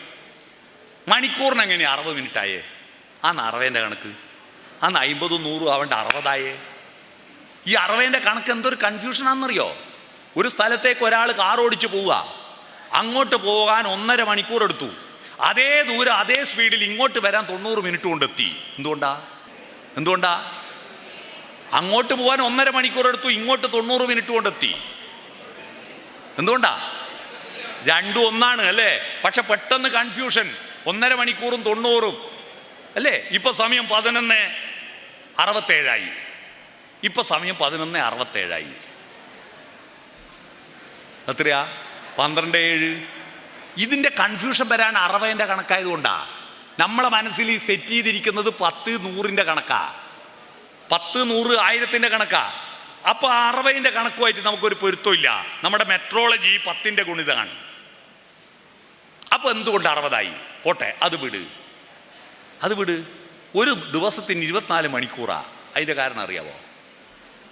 മണിക്കൂറിന് എങ്ങനെയാ 60 മിനിറ്റായേ? അന്ന് 60ൻ്റെ കണക്ക്, അന്ന് 50 100 ആവേണ്ട 60 ഈ 60ൻ്റെ കണക്ക് എന്തൊരു കൺഫ്യൂഷനാണെന്നറിയോ? ഒരു സ്ഥലത്തേക്ക് ഒരാൾ കാർ ഓടിച്ച് പോവുക, അങ്ങോട്ട് പോകാൻ 1.5 മണിക്കൂർ എടുത്തു. അതേ ദൂരം അതേ സ്പീഡിൽ ഇങ്ങോട്ട് വരാൻ 90 മിനിറ്റ് കൊണ്ടെത്തി. എന്തുകൊണ്ടാ? അങ്ങോട്ട് പോകാൻ 1.5 മണിക്കൂർ എടുത്തു, ഇങ്ങോട്ട് 90 മിനിറ്റ് കൊണ്ടെത്തി. എന്തുകൊണ്ടാ? രണ്ടും ഒന്നാണ് അല്ലേ? പക്ഷെ പെട്ടെന്ന് കൺഫ്യൂഷൻ. 1.5 മണിക്കൂറും 90 അല്ലേ? ഇപ്പൊ സമയം 11:67. ഇപ്പൊ സമയം 11:67. എത്രയാ? 12:07. ഇതിന്റെ കൺഫ്യൂഷൻ വരാൻ 60ൻ്റെ കണക്കായതുകൊണ്ടാ. നമ്മളെ മനസ്സിൽ സെറ്റ് ചെയ്തിരിക്കുന്നത് 10 100ൻ്റെ കണക്കാ, 10 100 1000ൻ്റെ കണക്കാ. അപ്പൊ 60ൻ്റെ കണക്കുമായിട്ട് നമുക്കൊരു പൊരുത്തമില്ല. നമ്മുടെ മെട്രോളജി 10ൻ്റെ ഗുണിതമാണ്. അപ്പൊ എന്തുകൊണ്ട് 60 പോട്ടെ, അത് വിട്. ഒരു ദിവസത്തിന് 24 മണിക്കൂറാ. അതിന്റെ കാരണം അറിയാവോ?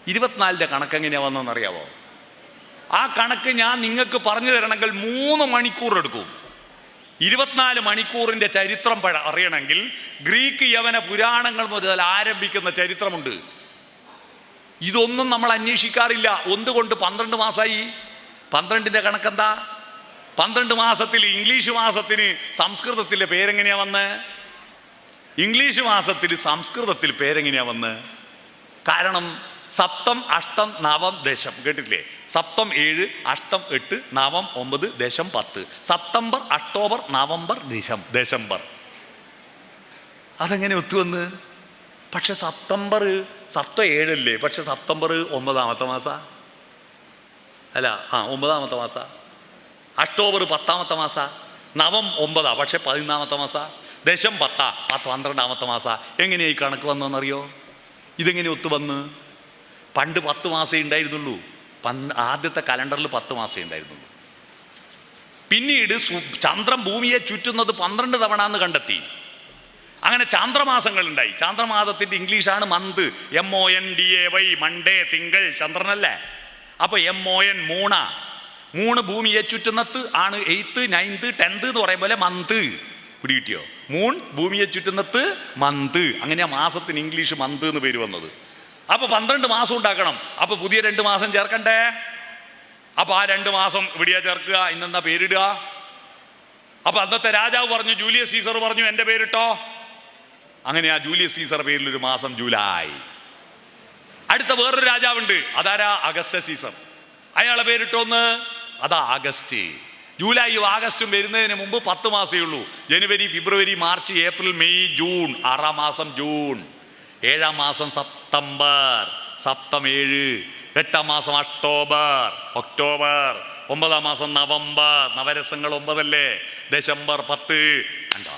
24ൻ്റെ കണക്ക് എങ്ങനെയാ വന്നതെന്ന് അറിയാവോ? ആ കണക്ക് ഞാൻ നിങ്ങൾക്ക് പറഞ്ഞു തരണമെങ്കിൽ 3 മണിക്കൂർ എടുക്കും. 24 മണിക്കൂറിന്റെ ചരിത്രം അറിയണമെങ്കിൽ ഗ്രീക്ക് യവന പുരാണങ്ങൾ മുതൽ ആരംഭിക്കുന്ന ചരിത്രമുണ്ട്. ഇതൊന്നും നമ്മൾ അന്വേഷിക്കാറില്ല. എന്തുകൊണ്ട് 12 മാസമായി? 12ൻ്റെ കണക്കെന്താ? 12 മാസത്തിൽ ഇംഗ്ലീഷ് മാസത്തിന് സംസ്കൃതത്തിലെ പേരെങ്ങനെയാ വന്ന്? ഇംഗ്ലീഷ് മാസത്തിൽ സംസ്കൃതത്തിൽ പേരെങ്ങനെയാ വന്ന്? കാരണം സപ്തം അഷ്ടം നവം ദശം കേട്ടിട്ടില്ലേ? സപ്തം 7, അഷ്ടം 8, നവം 9, ദശം 10. September, October, November, December. അതെങ്ങനെ ഒത്തുവന്ന്? പക്ഷെ സപ്തം 7 പക്ഷെ സെപ്റ്റംബർ 9ാമത്തെ മാസ അല്ല, 9ാമത്തെ മാസ. ഒക്ടോബർ 10ാമത്തെ മാസ. നവം 9 പക്ഷെ 11ാമത്തെ മാസ. ദശം 10 12ാമത്തെ മാസ. എങ്ങനെയാ ഈ കണക്ക് വന്നതെന്നറിയോ? ഇതെങ്ങനെ ഒത്തു വന്ന്? പണ്ട് 10 മാസേ ഉണ്ടായിരുന്നുള്ളൂ. ആദ്യത്തെ കലണ്ടറിൽ 10 മാസേ ഉണ്ടായിരുന്നുള്ളൂ. പിന്നീട് ചന്ദ്രൻ ഭൂമിയെ ചുറ്റുന്നത് 12 തവണ എന്ന് കണ്ടെത്തി. അങ്ങനെ ചാന്ദ്രമാസങ്ങൾ ഉണ്ടായി. ചാന്ദ്രമാസത്തിന്റെ ഇംഗ്ലീഷാണ് മന്ത്. MONDAY, മൺഡേ, തിങ്കൾ, ചന്ദ്രനല്ലേ? അപ്പൊ MON 3 ഭൂമിയെ ചുറ്റുന്നത് ആണ് 8th 9th 10th എന്ന് പറയും പോലെ മന്ത്. പിടികിട്ടിയോ? മൂൺ ഭൂമിയെ ചുറ്റുന്നത് മന്ത്. അങ്ങനെയാ മാസത്തിന് ഇംഗ്ലീഷ് മന്ത് എന്ന് പേര് വന്നത്. അപ്പൊ 12 മാസം ഉണ്ടാക്കണം. അപ്പൊ പുതിയ 2 മാസം ചേർക്കണ്ടേ? അപ്പൊ ആ 2 മാസം എവിടെയാ ചേർക്കുക? ഇന്നെന്താ പേരിടുക? അപ്പൊ അന്നത്തെ രാജാവ് പറഞ്ഞു, ജൂലിയസ് സീസർ പറഞ്ഞു എൻ്റെ പേരിട്ടോ. അങ്ങനെ ആ ജൂലിയസ് സീസർ പേരിലൊരു മാസം ജൂലൈ. അടുത്ത വേറൊരു രാജാവുണ്ട്, അതാരാ? Augustus Caesar. അയാളെ പേരിട്ടോന്ന്, അതാ ആഗസ്റ്റ്. ജൂലൈയും ആഗസ്റ്റും വരുന്നതിന് മുമ്പ് 10 മാസമേ ഉള്ളൂ. ജനുവരി, ഫെബ്രുവരി, മാർച്ച്, ഏപ്രിൽ, മെയ്, ജൂൺ. 6ാം മാസം ജൂൺ. 7ാം മാസം സെപ്റ്റംബർ, സപ്തം 7. 8ാം മാസം ഒക്ടോബർ. 9ാം മാസം നവംബർ. നവരസങ്ങൾ 9 അല്ലേ? ഡിസംബർ 10. കണ്ടോ?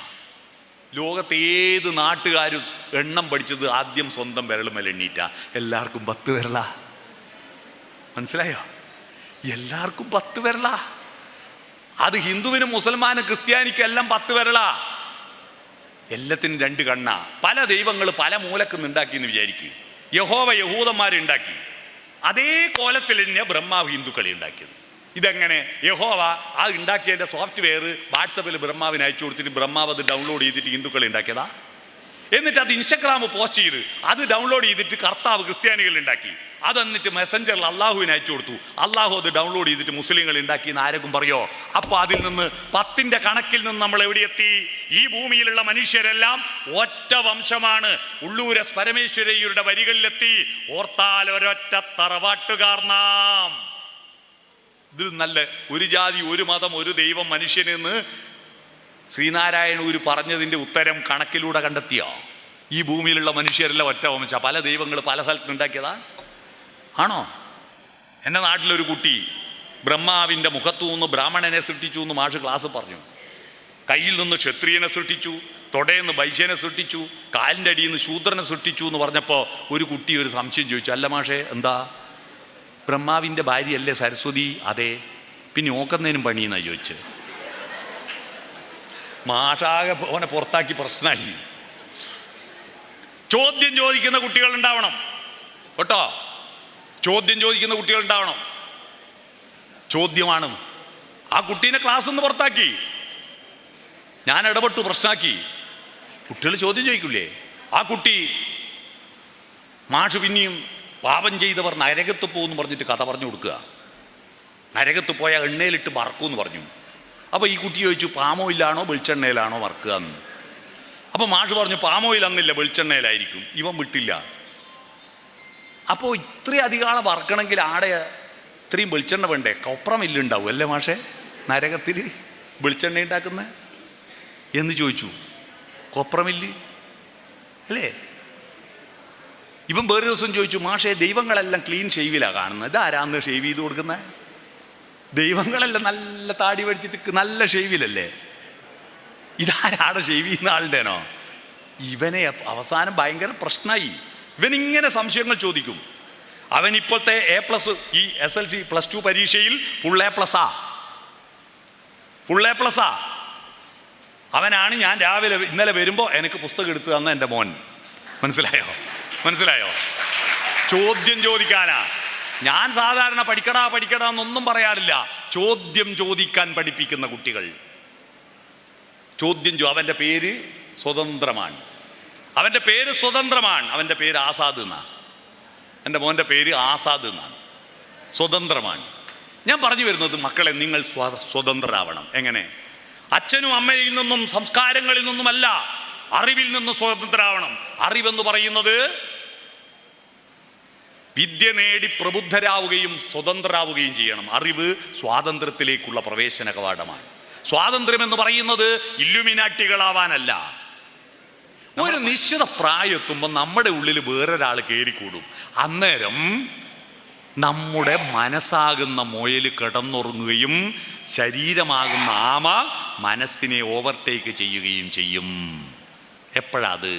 ലോകത്ത് ഏത് നാട്ടുകാരും എണ്ണം പഠിച്ചത് ആദ്യം സ്വന്തം വിരളുമേൽ എണ്ണീറ്റ. എല്ലാവർക്കും 10 വിരള. മനസ്സിലായോ? എല്ലാവർക്കും 10 വിരള. അത് ഹിന്ദുവിനും മുസൽമാനും ക്രിസ്ത്യാനിക്കും എല്ലാം 10 വിരള. എല്ലാത്തിനും 2 കണ്ണ. പല ദൈവങ്ങൾ പല മൂലക്കുന്ന് ഉണ്ടാക്കി എന്ന് വിചാരിക്കും. യഹോവ യഹൂദന്മാരെ ഉണ്ടാക്കി. അതേ കോലത്തിൽ തന്നെ ബ്രഹ്മാവ് ഹിന്ദുക്കളെ ഉണ്ടാക്കിയത്. ഇതെങ്ങനെ? യഹോവ ആ ഉണ്ടാക്കിയതിൻ്റെ സോഫ്റ്റ്വെയർ വാട്സപ്പിൽ ബ്രഹ്മാവിന് അയച്ചു കൊടുത്തിട്ട് ബ്രഹ്മാവ് അത് ഡൗൺലോഡ് ചെയ്തിട്ട് ഹിന്ദുക്കൾ ഉണ്ടാക്കിയതാ. എന്നിട്ട് അത് ഇൻസ്റ്റഗ്രാമിൽ പോസ്റ്റ് ചെയ്ത് അത് ഡൗൺലോഡ് ചെയ്തിട്ട് കർത്താവ് ക്രിസ്ത്യാനികൾ ഉണ്ടാക്കി. അത് എന്നിട്ട് മെസ്സഞ്ചറിൽ അള്ളാഹുവിന് അയച്ചു കൊടുത്തു. അള്ളാഹു അത് ഡൗൺലോഡ് ചെയ്തിട്ട് മുസ്ലിങ്ങൾ ഉണ്ടാക്കി എന്ന് ആരെങ്കിലും പറയോ? അപ്പോൾ അതിൽ നിന്ന് 10ന്റെ കണക്കിൽ നിന്ന് നമ്മൾ എവിടെയെത്തി? ഈ ഭൂമിയിലുള്ള മനുഷ്യരെല്ലാം ഒറ്റ വംശമാണ്. ഉള്ളൂരസ് പരമേശ്വരയ്യരുടെ വരികളിലെത്തി. ഓർത്താൽ ഒരൊറ്റ തറവാട്ടുകാർ നാം. ഇതിൽ നല്ല ഒരു ജാതി, ഒരു മതം, ഒരു ദൈവം മനുഷ്യനെന്ന് ശ്രീനാരായണൂർ പറഞ്ഞതിൻ്റെ ഉത്തരം കണക്കിലൂടെ കണ്ടെത്തിയോ? ഈ ഭൂമിയിലുള്ള മനുഷ്യരെല്ലാം ഒറ്റ വംശ, പല ദൈവങ്ങൾ പല സ്ഥലത്ത് ഉണ്ടാക്കിയതാ ആണോ? എൻ്റെ നാട്ടിലൊരു കുട്ടി ബ്രഹ്മാവിൻ്റെ മുഖത്തു നിന്ന് ബ്രാഹ്മണനെ സൃഷ്ടിച്ചു എന്ന് മാഷ് ക്ലാസ് പറഞ്ഞു. കയ്യിൽ നിന്ന് ക്ഷത്രിയനെ സൃഷ്ടിച്ചു, തൊടയെന്ന് വൈശ്യനെ സൃഷ്ടിച്ചു, കാലിൻ്റെ അടിയിൽ നിന്ന് ശൂദ്രനെ സൃഷ്ടിച്ചു എന്ന് പറഞ്ഞപ്പോൾ ഒരു കുട്ടി ഒരു സംശയം ചോദിച്ചു, അല്ല മാഷേ, എന്താ ബ്രഹ്മാവിൻ്റെ ഭാര്യയല്ലേ സരസ്വതി? അതെ. പിന്നെ ഓക്കുന്നതിനും പണിയെന്നാണ് ചോദിച്ചത്. മാഷാകെ ഓനെ പുറത്താക്കി പ്രശ്നമായി. ചോദ്യം ചോദിക്കുന്ന കുട്ടികൾ ഉണ്ടാവണം കേട്ടോ. ചോദ്യം ചോദിക്കുന്ന കുട്ടികൾ ഉണ്ടാവണം. ചോദ്യമാണ്. ആ കുട്ടീനെ ക്ലാസ് നിന്ന് പുറത്താക്കി, ഞാൻ ഇടപെട്ടു, പ്രശ്നമാക്കി. കുട്ടികൾ ചോദ്യം ചോദിക്കില്ലേ? ആ കുട്ടി മാഷ് പിന്നെയും പാപം ചെയ്തവർ നരകത്ത് പോകുമെന്ന് പറഞ്ഞിട്ട് കഥ പറഞ്ഞു കൊടുക്കുക. നരകത്ത് പോയാൽ എണ്ണയിലിട്ട് വറക്കുമെന്ന് പറഞ്ഞു. അപ്പോൾ ഈ കുട്ടി ചോദിച്ചു, പാമോയിലാണോ വെളിച്ചെണ്ണയിലാണോ വറക്കുക എന്ന്. അപ്പോൾ മാഷ് പറഞ്ഞു, പാമോയിൽ അന്നില്ല, വെളിച്ചെണ്ണയിലായിരിക്കും. ഇവൻ വിട്ടില്ല. അപ്പോൾ ഇത്രയും അധികം വറക്കണമെങ്കിൽ ആടെ ഇത്രയും വെളിച്ചെണ്ണ വേണ്ടേ? കൊപ്രമില്ലുണ്ടാവും അല്ലേ മാഷേ നരകത്തിൽ വെളിച്ചെണ്ണ ഉണ്ടാക്കുന്ന എന്ന് ചോദിച്ചു. കൊപ്രമില്ല് അല്ലേ? ഇവൻ വേറെ ദിവസം ചോദിച്ചു, മാഷേ ദൈവങ്ങളെല്ലാം ക്ലീൻ ഷെയ്വിലാണ് കാണുന്നത്, ഇതാരാന്ന് ഷെയ്വ് ചെയ്ത് കൊടുക്കുന്നത്? ദൈവങ്ങളെല്ലാം നല്ല താടി പഠിച്ചിട്ട് നല്ല ഷെയ്വിലല്ലേ, ഇതാരാണ് ഷെയ്വ് ചെയ്യുന്ന ആളുടേനോ? ഇവനെ അവസാനം ഭയങ്കര പ്രശ്നമായി. ഇവനിങ്ങനെ സംശയങ്ങൾ ചോദിക്കും. അവൻ ഇപ്പോഴത്തെ A+, ഈ SLC +2 പരീക്ഷയിൽ ഫുൾ A+. അവനാണ് ഞാൻ രാവിലെ ഇന്നലെ വരുമ്പോൾ എനിക്ക് പുസ്തകം എടുത്തു തന്ന എൻ്റെ മോൻ. മനസ്സിലായോ? ചോദ്യം ചോദിക്കാനാ. ഞാൻ സാധാരണ പഠിക്കടാ എന്നൊന്നും പറയാറില്ല. ചോദ്യം ചോദിക്കാൻ പഠിപ്പിക്കുന്ന കുട്ടികൾ. അവൻ്റെ പേര് സ്വതന്ത്രമാണ്. അവൻ്റെ പേര് ആസാദ് എന്നാണ്. എൻ്റെ മോൻ്റെ പേര് ആസാദ് എന്നാണ്. സ്വതന്ത്രമാണ്. ഞാൻ പറഞ്ഞു വരുന്നത്, മക്കളെ, നിങ്ങൾ സ്വതന്ത്രരാവണം. എങ്ങനെ? അച്ഛനും അമ്മയിൽ നിന്നും സംസ്കാരങ്ങളിൽ നിന്നുമല്ല, അറിവിൽ നിന്നും സ്വതന്ത്രരാവണം. അറിവെന്ന് പറയുന്നത് വിദ്യ നേടി പ്രബുദ്ധരാവുകയും സ്വതന്ത്രരാവുകയും ചെയ്യണം. അറിവ് സ്വാതന്ത്ര്യത്തിലേക്കുള്ള പ്രവേശന കവാടമാണ്. സ്വാതന്ത്ര്യം എന്ന് പറയുന്നത് ഇല്ലുമിനാറ്റികളാവാനല്ല. ഒരു നിശ്ചിത പ്രായമെത്തുമ്പോൾ നമ്മുടെ ഉള്ളിൽ വേറൊരാൾ കയറിക്കൂടും. അന്നേരം നമ്മുടെ മനസ്സാകുന്ന മുയൽ കിടന്നുറങ്ങുകയും ശരീരമാകുന്ന ആമ മനസ്സിനെ ഓവർടേക്ക് ചെയ്യുകയും ചെയ്യും. എപ്പോഴത്?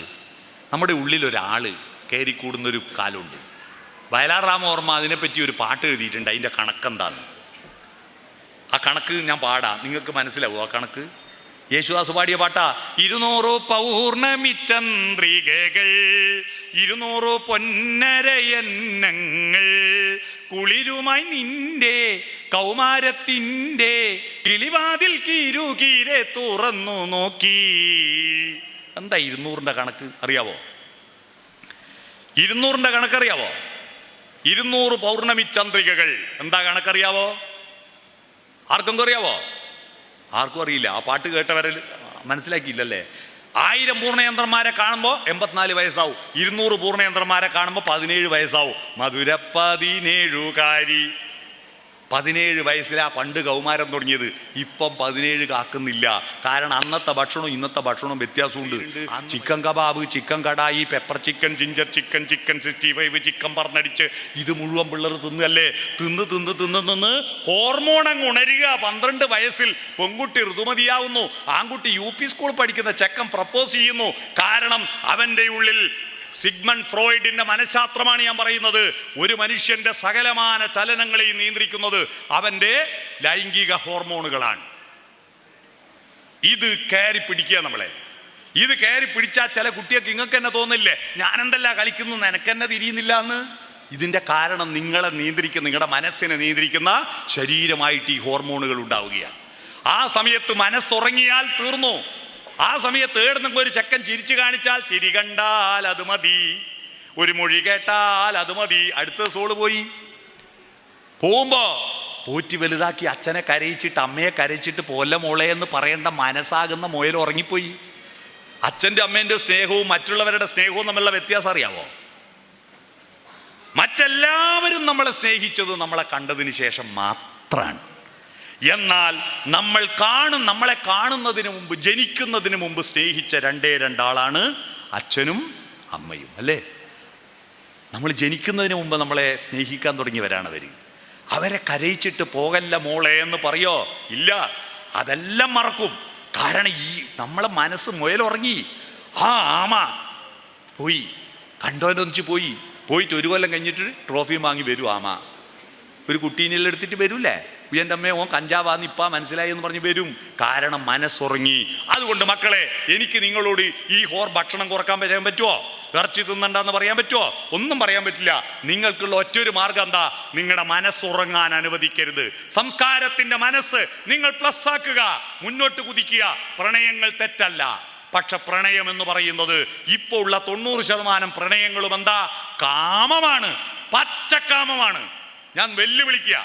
നമ്മുടെ ഉള്ളിലൊരാൾ കയറിക്കൂടുന്നൊരു കാലമുണ്ട്. വയലാർ രാമവർമ്മ അതിനെപ്പറ്റി ഒരു പാട്ട് എഴുതിയിട്ടുണ്ട്. അതിൻ്റെ കണക്കെന്താണ്? ആ കണക്ക് ഞാൻ പാടാം, നിങ്ങൾക്ക് മനസ്സിലാവും. ആ കണക്ക് യേശുദാസ് പാടിയ പാട്ടാ. 200 പൗർണമി ചന്ദ്രികകൾ, 200 പൊന്നരയന്നങ്ങൾ, കുളിരുമായി നിന്റെ കൗമാരത്തിൻ്റെ കിളിവാതിൽ കിരുകിരെ തുറന്നു നോക്കി. എന്താ 200ന്റെ കണക്ക് അറിയാവോ? 200ന്റെ കണക്കറിയാവോ? 200 പൗർണമി ചന്ദ്രികകൾ എന്താ കണക്കറിയാവോ? ആർക്കും അറിയാവോ? ആർക്കും അറിയില്ല. ആ പാട്ട് കേട്ടവരെ മനസ്സിലാക്കിയില്ലല്ലേ? 1000 പൂർണ്ണയന്ത്രന്മാരെ കാണുമ്പോൾ 84 വയസ്സാവും. 200 പൂർണ്ണയന്ത്രന്മാരെ കാണുമ്പോൾ 17 വയസ്സാവും. മധുര 17കാരി. 17 വയസ്സിലാണ് പണ്ട് കൗമാരം തുടങ്ങിയത്. ഇപ്പം 17 കാക്കുന്നില്ല. കാരണം അന്നത്തെ ഭക്ഷണവും ഇന്നത്തെ ഭക്ഷണവും വ്യത്യാസമുണ്ട്. Chicken kebab, chicken kadai, pepper chicken, ginger chicken, chicken 65, chicken പറഞ്ഞടിച്ച് ഇത് മുഴുവൻ പിള്ളേർ തിന്നല്ലേ. തിന്ന് ഹോർമോൺ അങ്ങ് ഉണരുക. 12 വയസ്സിൽ പെൺകുട്ടി ഋതുമതിയാവുന്നു. ആൺകുട്ടി UP സ്കൂൾ പഠിക്കുന്ന ചെക്കൻ പ്രപ്പോസ് ചെയ്യുന്നു. കാരണം അവൻ്റെ ഉള്ളിൽ സിഗ്മണ്ട് ഫ്രോയിഡിന്റെ മനഃശാസ്ത്രമാണ് ഞാൻ പറയുന്നത്. ഒരു മനുഷ്യന്റെ സകലമാന ചലനങ്ങളെയും നിയന്ത്രിക്കുന്നത് അവന്റെ ലൈംഗിക ഹോർമോണുകളാണ്. ഇത് കയറി പിടിക്കുക നമ്മളെ. ഇത് കയറി പിടിച്ചാൽ ചില കുട്ടികൾക്ക് ഇങ്ങൾക്ക് തന്നെ തോന്നില്ലേ, ഞാൻ എന്തല്ല കളിക്കുന്നു, നിനക്കെന്നെ തിരിയുന്നില്ല എന്ന്. ഇതിൻ്റെ കാരണം നിങ്ങളെ നിയന്ത്രിക്കുന്ന, നിങ്ങളുടെ മനസ്സിനെ നിയന്ത്രിക്കുന്ന ശരീരമായിട്ട് ഈ ഹോർമോണുകൾ ഉണ്ടാവുകയാണ്. ആ സമയത്ത് മനസ്സുറങ്ങിയാൽ തീർന്നു. ആ സമയത്ത് ഏടുന്നെങ്കിൽ ഒരു ചെക്കൻ ചിരിച്ചു കാണിച്ചാൽ ചിരി കണ്ടാൽ അത് മതി, ഒരു മൊഴി കേട്ടാൽ അത് മതി, അടുത്ത സോള് പോയി. പോകുമ്പോ പോറ്റി വലുതാക്കി അച്ഛനെ കരയിച്ചിട്ട് അമ്മയെ കരയിച്ചിട്ട് പോലെ മോളെ എന്ന് പറയേണ്ട മനസ്സാകുന്ന മുയൽ ഉറങ്ങിപ്പോയി. അച്ഛൻ്റെ അമ്മേൻ്റെ സ്നേഹവും മറ്റുള്ളവരുടെ സ്നേഹവും തമ്മിലുള്ള വ്യത്യാസം അറിയാവോ? മറ്റെല്ലാവരും നമ്മളെ സ്നേഹിച്ചത് നമ്മളെ കണ്ടതിന് ശേഷം മാത്രമാണ്. എന്നാൽ നമ്മളെ കാണുന്നതിന് മുമ്പ്, ജനിക്കുന്നതിന് മുമ്പ് സ്നേഹിച്ച രണ്ടാളാണ് അച്ഛനും അമ്മയും, അല്ലേ? നമ്മൾ ജനിക്കുന്നതിന് മുമ്പ് നമ്മളെ സ്നേഹിക്കാൻ തുടങ്ങിയവരാണ് അവർ. അവരെ കരയിച്ചിട്ട് പോകല്ല മോളെ എന്ന് പറയോ? ഇല്ല, അതെല്ലാം മറക്കും. കാരണം ഈ നമ്മളെ മനസ്സ് മുയലുറങ്ങി. ആ ആമ പോയി, കണ്ടോനൊന്നിച്ച് പോയിട്ട് ഒരു കൊല്ലം കഴിഞ്ഞിട്ട് ട്രോഫി വാങ്ങി വരും ആമ. ഒരു കുട്ടീനെല്ലാം എടുത്തിട്ട് വരൂല്ലേ, എൻ്റെ അമ്മയെ ഓൻ കഞ്ചാവാന്ന് ഇപ്പാ മനസ്സിലായി എന്ന് പറഞ്ഞ് വരും. കാരണം മനസ്സുറങ്ങി. അതുകൊണ്ട് മക്കളെ, എനിക്ക് നിങ്ങളോട് ഈ ഭക്ഷണം കുറക്കാൻ പറ്റുമോ? ഇറച്ചി തിന്നണ്ടെന്ന് പറയാൻ പറ്റുമോ? ഒന്നും പറയാൻ പറ്റില്ല. നിങ്ങൾക്കുള്ള ഒറ്റൊരു മാർഗം എന്താ? നിങ്ങളുടെ മനസ്സുറങ്ങാൻ അനുവദിക്കരുത്. സംസ്കാരത്തിൻ്റെ മനസ്സ് നിങ്ങൾ പ്ലസ് ആക്കുക, മുന്നോട്ട് കുതിക്കുക. പ്രണയങ്ങൾ തെറ്റല്ല, പക്ഷെ പ്രണയം എന്ന് പറയുന്നത് ഇപ്പോൾ ഉള്ള 90% പ്രണയങ്ങളും എന്താ? കാമമാണ്, പച്ചക്കാമമാണ്. ഞാൻ വെല്ലുവിളിക്കുക,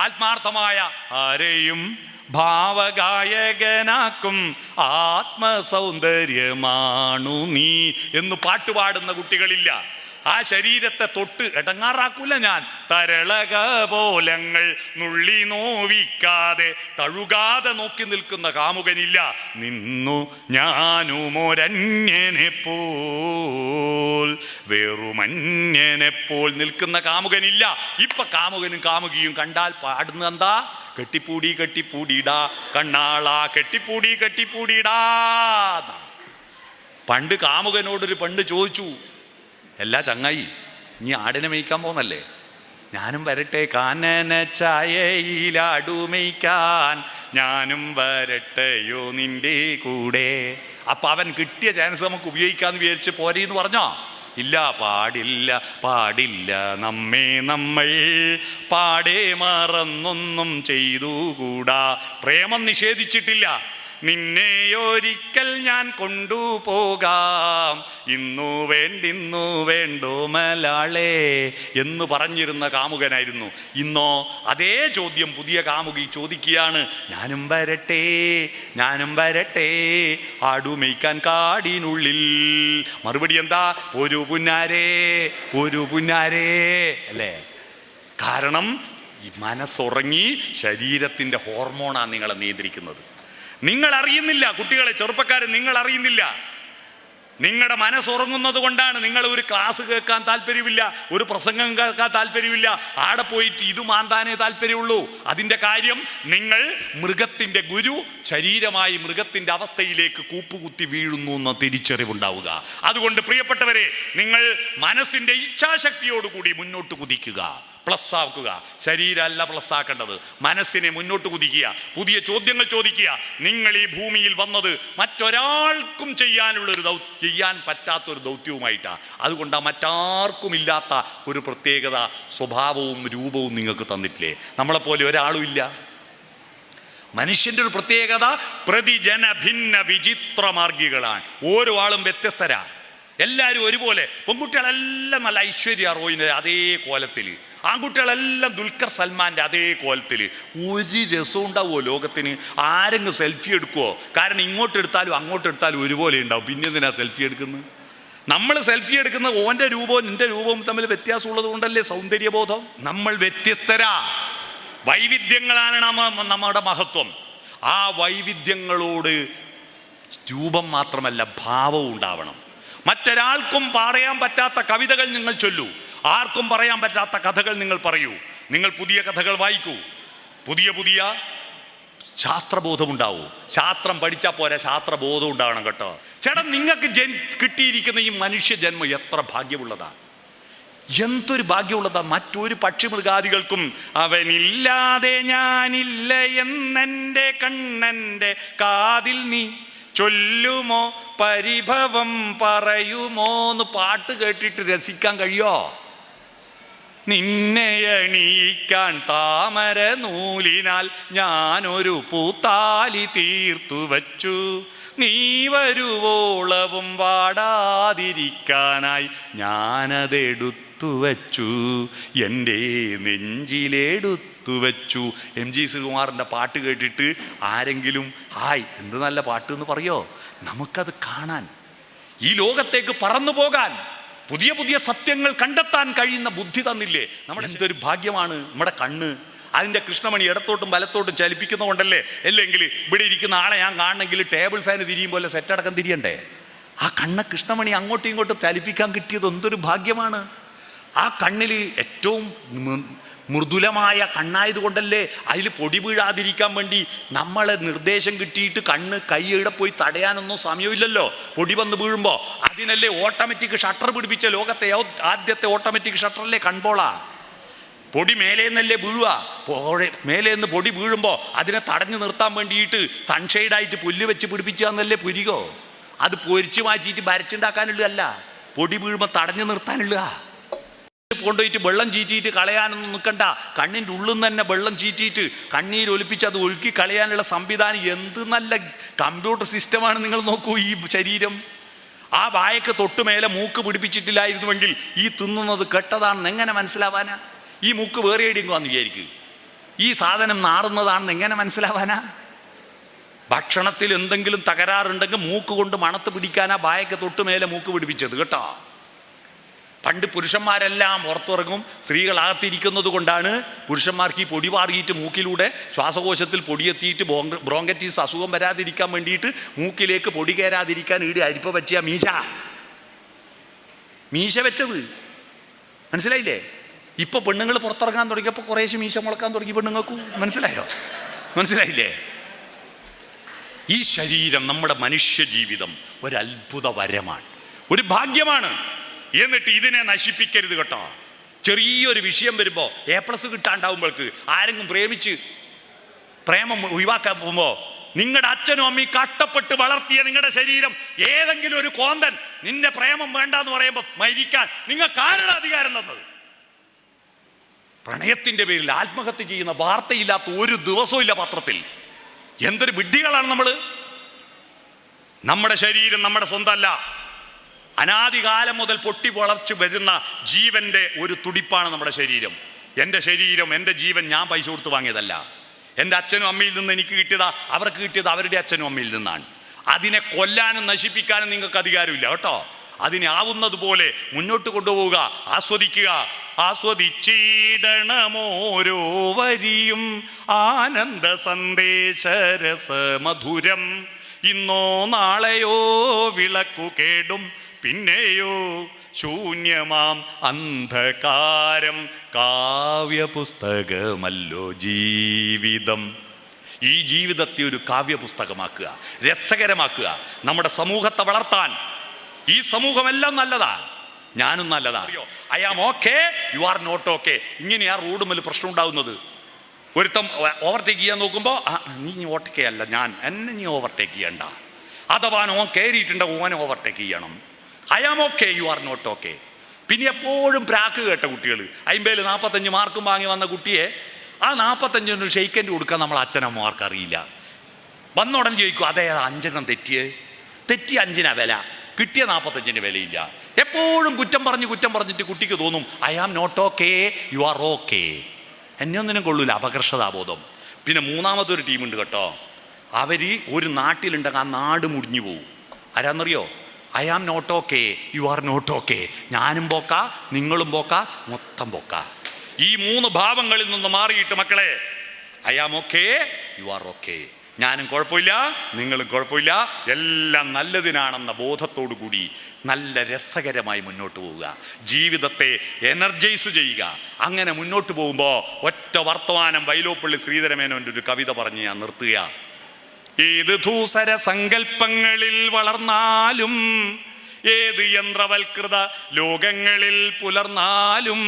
ആത്മാർത്ഥമായ ആരെയും ഭാവഗായകനാക്കും ആത്മസൗന്ദര്യമാണു നീ എന്ന് പാട്ടുപാടുന്ന കുട്ടികളില്ല. ആ ശരീരത്തെ തൊട്ട് ഇടങ്ങാറാക്കൂല ഞാൻ. തരളക പോലങ്ങൾ നുള്ളി നോവിക്കാതെ തഴുകാതെ നോക്കി നിൽക്കുന്ന കാമുകനില്ല. നിന്നു ഞാനുമൊരന്യനെ പോൽ, വെറുമന്യനെപ്പോൾ നിൽക്കുന്ന കാമുകനില്ല. ഇപ്പൊ കാമുകനും കാമുകിയും കണ്ടാൽ പാടുന്ന എന്താ? കെട്ടിപ്പൂടിടാ കണ്ണാളാ, കെട്ടിപ്പൂടിടാ. പണ്ട് കാമുകനോടൊരു പെണ്ണ് ചോദിച്ചു, എല്ലാ ചങ്ങായി, നീ ആടിനെ മേയ്ക്കാൻ പോന്നല്ലേ, ഞാനും വരട്ടെ കാനന ചായയിലാടുമേയ്ക്കാൻ, ഞാനും വരട്ടെയോ നിന്റെ കൂടെ. അപ്പൊ അവൻ കിട്ടിയ ചാൻസ് നമുക്ക് ഉപയോഗിക്കാന്ന് വിചാരിച്ച് പോരെന്ന് പറഞ്ഞോ? ഇല്ല, പാടില്ല നമ്മൾ പാടേ മറന്നൊന്നും ചെയ്തുകൂടാ. പ്രേമം നിഷേധിച്ചിട്ടില്ല. നിന്നെയൊരിക്കൽ ഞാൻ കൊണ്ടുപോകാം, ഇന്നു വേണ്ടോ മലാളെ എന്ന് പറഞ്ഞിരുന്ന കാമുകനായിരുന്നു. ഇന്നോ അതേ ചോദ്യം പുതിയ കാമുകി ചോദിക്കുകയാണ്, ഞാനും വരട്ടെ ആടുമേയ്ക്കാൻ കാടിനുള്ളിൽ. മറുപടി എന്താ? ഒരു പുന്നാരേ അല്ലേ? കാരണം ഈ മനസ്സുറങ്ങി ശരീരത്തിൻ്റെ ഹോർമോണാണ് നിങ്ങളെ നിയന്ത്രിക്കുന്നത്. നിങ്ങൾ അറിയുന്നില്ല കുട്ടികളെ, ചെറുപ്പക്കാരൻ, നിങ്ങൾ അറിയുന്നില്ല. നിങ്ങളുടെ മനസ്സുറങ്ങുന്നത് കൊണ്ടാണ് നിങ്ങൾ ഒരു ക്ലാസ് കേൾക്കാൻ താല്പര്യമില്ല, ഒരു പ്രസംഗം കേൾക്കാൻ താല്പര്യമില്ല, ആടെ പോയിട്ട് ഇത് മാന്താനേ താല്പര്യമുള്ളൂ. അതിൻ്റെ കാര്യം നിങ്ങൾ മൃഗത്തിൻ്റെ ഗുരു ശരീരമായി മൃഗത്തിൻ്റെ അവസ്ഥയിലേക്ക് കൂപ്പുകുത്തി വീഴുന്നു എന്ന തിരിച്ചറിവുണ്ടാവുക. അതുകൊണ്ട് പ്രിയപ്പെട്ടവരെ, നിങ്ങൾ മനസ്സിൻ്റെ ഇച്ഛാശക്തിയോടുകൂടി മുന്നോട്ട് കുതിക്കുക, പ്ലസ് ആക്കുക. ശരീരമല്ല പ്ലസ് ആക്കേണ്ടത്, മനസ്സിനെ മുന്നോട്ട് കുതിക്കുക, പുതിയ ചോദ്യങ്ങൾ ചോദിക്കുക. നിങ്ങൾ ഈ ഭൂമിയിൽ വന്നത് മറ്റൊരാൾക്കും ചെയ്യാൻ പറ്റാത്തൊരു ദൗത്യവുമായിട്ടാണ്. അതുകൊണ്ടാണ് മറ്റാർക്കും ഇല്ലാത്ത ഒരു പ്രത്യേകത, സ്വഭാവവും രൂപവും നിങ്ങൾക്ക് തന്നിട്ടില്ലേ? നമ്മളെപ്പോലെ ഒരാളും ഇല്ല. മനുഷ്യൻ്റെ ഒരു പ്രത്യേകത, പ്രതിജന ഭിന്ന വിചിത്ര മാർഗികളാണ്. ഓരോ ആളും വ്യത്യസ്തരാണ്. എല്ലാവരും ഒരുപോലെ. പെൺകുട്ടികളെല്ലാം നല്ല ഐശ്വര്യ റോയിൻ്റെ അതേ കോലത്തിൽ, ആൺകുട്ടികളെല്ലാം ദുൽഖർ സൽമാൻ്റെ അതേ കോലത്തിൽ. ഒരു രസം ഉണ്ടാവുമോ ലോകത്തിന്? ആരെങ്കിലും സെൽഫി എടുക്കുമോ? കാരണം ഇങ്ങോട്ടെടുത്താലും അങ്ങോട്ടെടുത്താലും ഒരുപോലെ ഉണ്ടാവും. പിന്നെ എന്തിനാ സെൽഫി എടുക്കുന്നത്? നമ്മൾ സെൽഫി എടുക്കുന്ന ഓൻ്റെ രൂപവും എൻ്റെ രൂപവും തമ്മിൽ വ്യത്യാസമുള്ളത് കൊണ്ടല്ലേ സൗന്ദര്യബോധം. നമ്മൾ വ്യത്യസ്തരാ, വൈവിധ്യങ്ങളാണ് നമ്മുടെ മഹത്വം. ആ വൈവിധ്യങ്ങളോട് രൂപം മാത്രമല്ല ഭാവവും ഉണ്ടാവണം. മറ്റൊരാൾക്കും പറയാൻ പറ്റാത്ത കവിതകൾ നിങ്ങൾ ചൊല്ലൂ, ആർക്കും പറയാൻ പറ്റാത്ത കഥകൾ നിങ്ങൾ പറയൂ. നിങ്ങൾ പുതിയ കഥകൾ വായിക്കൂ, പുതിയ ശാസ്ത്രബോധമുണ്ടാവൂ. ശാസ്ത്രം പഠിച്ചാൽ പോരാ, ശാസ്ത്രബോധം ഉണ്ടാവണം കേട്ടോ. ചേട്ടാ, നിങ്ങൾക്ക് കിട്ടിയിരിക്കുന്ന ഈ മനുഷ്യ ജന്മം എത്ര ഭാഗ്യമുള്ളതാ, എന്തൊരു ഭാഗ്യമുള്ളതാ. മറ്റൊരു പക്ഷിമൃഗാദികൾക്കും അവനില്ലാതെ ഞാനില്ല എന്നെൻ്റെ കണ്ണൻ്റെ കാതിൽ നീ ചൊല്ലുമോ, പരിഭവം പറയുമോ എന്ന് പാട്ട് കേട്ടിട്ട് രസിക്കാൻ കഴിയോ? നിന്നെ അണിയിക്കാൻ താമര നൂലിനാൽ ഞാനൊരു പൂത്താലി തീർത്തു വച്ചു. നീ വരുവോളവും വാടാതിരിക്കാനായി ഞാനതെടുത്തു വച്ചു, എൻ്റെ നെഞ്ചിലെടുത്തു വച്ചു. എം ജി ശ്രീകുമാറിൻ്റെ പാട്ട് കേട്ടിട്ട് ആരെങ്കിലും ഹായ് എന്ത് നല്ല പാട്ട് എന്ന് പറയോ? നമുക്കത് കാണാൻ, ഈ ലോകത്തേക്ക് പറന്നു പോകാൻ, പുതിയ പുതിയ സത്യങ്ങൾ കണ്ടെത്താൻ കഴിയുന്ന ബുദ്ധി തന്നില്ലേ നമ്മുടെ. എന്തൊരു ഭാഗ്യമാണ് നമ്മുടെ കണ്ണ്. അതിൻ്റെ കൃഷ്ണമണി ഇടത്തോട്ടും വലത്തോട്ടും ചലിപ്പിക്കുന്നതുകൊണ്ടല്ലേ. അല്ലെങ്കിൽ ഇവിടെ ഇരിക്കുന്ന ആളെ ഞാൻ കാണണമെങ്കിൽ ടേബിൾ ഫാന് തിരിയും പോലെ സെറ്റടക്കം തിരിയണ്ടേ? ആ കണ്ണ് കൃഷ്ണമണി അങ്ങോട്ടും ഇങ്ങോട്ടും ചലിപ്പിക്കാൻ കിട്ടിയത് എന്തൊരു ഭാഗ്യമാണ്. ആ കണ്ണിൽ ഏറ്റവും മൃദുലമായ കണ്ണായതുകൊണ്ടല്ലേ അതിൽ പൊടി വീഴാതിരിക്കാൻ വേണ്ടി നമ്മളെ നിർദ്ദേശം കിട്ടിയിട്ട് കണ്ണ് കൈയുടെ പോയി തടയാനൊന്നും സമയമില്ലല്ലോ. പൊടി വന്ന് വീഴുമ്പോൾ അതിനല്ലേ ഓട്ടോമാറ്റിക് ഷട്ടർ പിടിപ്പിച്ച ലോകത്തെ ആദ്യത്തെ ഓട്ടോമാറ്റിക് ഷട്ടറല്ലേ കൺപോളാ. പൊടി മേലേന്നല്ലേ വീഴുക. മേലേന്ന് പൊടി വീഴുമ്പോൾ അതിനെ തടഞ്ഞു നിർത്താൻ വേണ്ടിയിട്ട് സൺഷെയ്ഡായിട്ട് പുല്ല് വെച്ച് പിടിപ്പിച്ചാന്നല്ലേ പുരികോ. അത് പൊരിച്ചു മാറ്റിയിട്ട് വരച്ചുണ്ടാക്കാനുള്ളതല്ല, പൊടി വീഴുമ്പോൾ തടഞ്ഞു നിർത്താനുള്ള. കൊണ്ടുപോയിട്ട് വെള്ളം ചീറ്റിയിട്ട് കളയാനൊന്നും നിൽക്കണ്ട. കണ്ണിൻ്റെ ഉള്ളിൽ നിന്ന് തന്നെ വെള്ളം ചീറ്റിയിട്ട് കണ്ണീരൊലിപ്പിച്ച് അത് ഒഴുക്കി കളയാനുള്ള സംവിധാനം. എന്ത് നല്ല കമ്പ്യൂട്ടർ സിസ്റ്റമാണ് നിങ്ങൾ നോക്കൂ ഈ ശരീരം. ആ വായക്ക് തൊട്ട് മേലെ മൂക്ക് പിടിപ്പിച്ചിട്ടില്ലായിരുന്നുവെങ്കിൽ ഈ തിന്നുന്നത് കെട്ടതാണെന്ന് എങ്ങനെ മനസ്സിലാവാനാ? ഈ മൂക്ക് വേറെ എവിടെയെങ്കിലാന്ന് വിചാരിക്കും. ഈ സാധനം നാറുന്നതാണെന്ന് എങ്ങനെ മനസ്സിലാവാനാ? ഭക്ഷണത്തിൽ എന്തെങ്കിലും തകരാറുണ്ടെങ്കിൽ മൂക്ക് കൊണ്ട് മണത്ത് പിടിക്കാനാ വായക്ക് തൊട്ട് മേലെ മൂക്ക് പിടിപ്പിച്ചത് കേട്ടോ. പണ്ട് പുരുഷന്മാരെല്ലാം പുറത്തിറങ്ങും, സ്ത്രീകളകത്തിരിക്കുന്നത് കൊണ്ടാണ് പുരുഷന്മാർക്ക് ഈ പൊടി പാറിയിട്ട് മൂക്കിലൂടെ ശ്വാസകോശത്തിൽ പൊടിയെത്തിയിട്ട് ബ്രോങ്കറ്റീസ് അസുഖം വരാതിരിക്കാൻ വേണ്ടിയിട്ട് മൂക്കിലേക്ക് പൊടി കയറാതിരിക്കാൻ ഈട് അരിപ്പ വെച്ച മീശ വെച്ചത് മനസ്സിലായില്ലേ? ഇപ്പൊ പെണ്ണുങ്ങൾ പുറത്തിറങ്ങാൻ തുടങ്ങിയപ്പോൾ കുറേശ്ശെ മീശ മുളക്കാൻ തുടങ്ങി പെണ്ണുങ്ങൾക്ക്. മനസ്സിലായില്ലേ? ഈ ശരീരം നമ്മുടെ മനുഷ്യ ജീവിതം ഒരു അത്ഭുത വരമാണ്, ഒരു ഭാഗ്യമാണ്. എന്നിട്ട് ഇതിനെ നശിപ്പിക്കരുത് കേട്ടോ. ചെറിയൊരു വിഷയം വരുമ്പോൾ A+ കിട്ടാണ്ടാവുമ്പോൾക്ക് ആരെങ്കിലും പ്രേമം ഒഴിവാക്കാൻ പോകുമ്പോൾ നിങ്ങളുടെ അച്ഛനും അമ്മയും കഷ്ടപ്പെട്ട് വളർത്തിയ നിങ്ങളുടെ ശരീരം ഏതെങ്കിലും ഒരു കോന്തൻ നിന്റെ പ്രേമം വേണ്ടെന്ന് പറയുമ്പോൾ മരിക്കാൻ നിങ്ങൾക്ക് ആരുടെ അധികാരം തന്നത്? പ്രണയത്തിന്റെ പേരിൽ ആത്മഹത്യ ചെയ്യുന്ന വാർത്തയില്ലാത്ത ഒരു ദിവസവും ഇല്ല പത്രത്തിൽ. എന്തൊരു വിഡ്ഢികളാണ് നമ്മൾ. നമ്മുടെ ശരീരം നമ്മുടെ സ്വന്തമല്ല. അനാദികാലം മുതൽ പൊട്ടി വളർച്ചു വരുന്ന ജീവന്റെ ഒരു തുടിപ്പാണ് നമ്മുടെ ശരീരം. എൻ്റെ ശരീരം, എൻ്റെ ജീവൻ ഞാൻ പൈസ കൊടുത്ത് വാങ്ങിയതല്ല. എൻ്റെ അച്ഛനും അമ്മയിൽ നിന്ന് എനിക്ക് കിട്ടിയതാ, അവർക്ക് കിട്ടിയത് അവരുടെ അച്ഛനും അമ്മയിൽ നിന്നാണ്. അതിനെ കൊല്ലാനും നശിപ്പിക്കാനും നിങ്ങൾക്ക് അധികാരമില്ല കേട്ടോ. അതിനെ ആവുന്നതുപോലെ മുന്നോട്ട് കൊണ്ടുപോവുക, ആസ്വദിക്കുക. ആസ്വദിച്ചിടണമോരോ വരിയും ആനന്ദ സന്ദേശരസ മധുരം. ഇന്നോ നാളെയോ വിളക്കു കേടും പിന്നെയോ ശൂന്യമാം അന്ധകാരം. കാവ്യപുസ്തകമല്ലോ ജീവിതം. ഈ ജീവിതത്തെ ഒരു കാവ്യപുസ്തകമാക്കുക, രസകരമാക്കുക. നമ്മുടെ സമൂഹത്തെ വളർത്താൻ ഈ സമൂഹമെല്ലാം നല്ലതാ, ഞാനും നല്ലതാ. I am okay, you are not okay. ഇങ്ങനെയാ റോഡ് മേൽ പ്രശ്നം ഉണ്ടാകുന്നത്. ഒരുത്തം ഓവർടേക്ക് ചെയ്യാൻ നോക്കുമ്പോൾ നീ ഓവർടേക്ക് അല്ല, എന്നെ നീ ഓവർടേക്ക് ചെയ്യണ്ട. അഥവാ ഓൻ കയറിയിട്ടുണ്ട്, ഓനെ ഓവർടേക്ക് ചെയ്യണം. I am okay, you are not okay. പിന്നെ എപ്പോഴും പ്രാക്ക് കേട്ട കുട്ടികൾ, 50 45 മാർക്കും വാങ്ങി വന്ന കുട്ടിയെ ആ 45 ഷെയ്ക്കൻഡ് കൊടുക്കാൻ നമ്മൾ അച്ഛനമ്മമാർക്ക് അറിയില്ല. വന്നോടൻ ചോദിക്കും, അതേ 5 തെറ്റി 5 വില, കിട്ടിയ 45 വിലയില്ല. എപ്പോഴും കുറ്റം പറഞ്ഞിട്ട് കുട്ടിക്ക് തോന്നും I am not okay, you are okay. എന്നെ ഒന്നിനും കൊള്ളൂല, അപകർഷതാബോധം. പിന്നെ മൂന്നാമതൊരു ടീമുണ്ട് കേട്ടോ. അവർ ഒരു നാട്ടിലുണ്ടെങ്കിൽ ആ നാട് മുടിഞ്ഞു പോവും. ആരാന്നറിയോ? I am not okay, you are not okay. ഞാനും പോക്ക, നിങ്ങളും പോക്ക, മൊത്തം പോക്ക. ഈ 3 ഭാവങ്ങളിൽ നിന്ന് മാറിയിട്ട് മക്കളെ, I am okay, you are okay. ഞാനും കുഴപ്പമില്ല, നിങ്ങളും കുഴപ്പമില്ല, എല്ലാം നല്ലതിനാണെന്ന ബോധത്തോടു കൂടി നല്ല രസകരമായി മുന്നോട്ട് പോവുക, ജീവിതത്തെ എനർജൈസ് ചെയ്യുക. അങ്ങനെ മുന്നോട്ട് പോകുമ്പോൾ ഒറ്റ വർത്തമാനം വൈലോപ്പള്ളി ശ്രീധരമേനോൻ്റെ ഒരു കവിത പറഞ്ഞ് ഞാൻ നിർത്തുക. ഏത് ധൂസര സങ്കല്പങ്ങളിൽ വളർന്നാലും, ഏത് യന്ത്രവൽകൃത ലോകങ്ങളിൽ പുലർന്നാലും,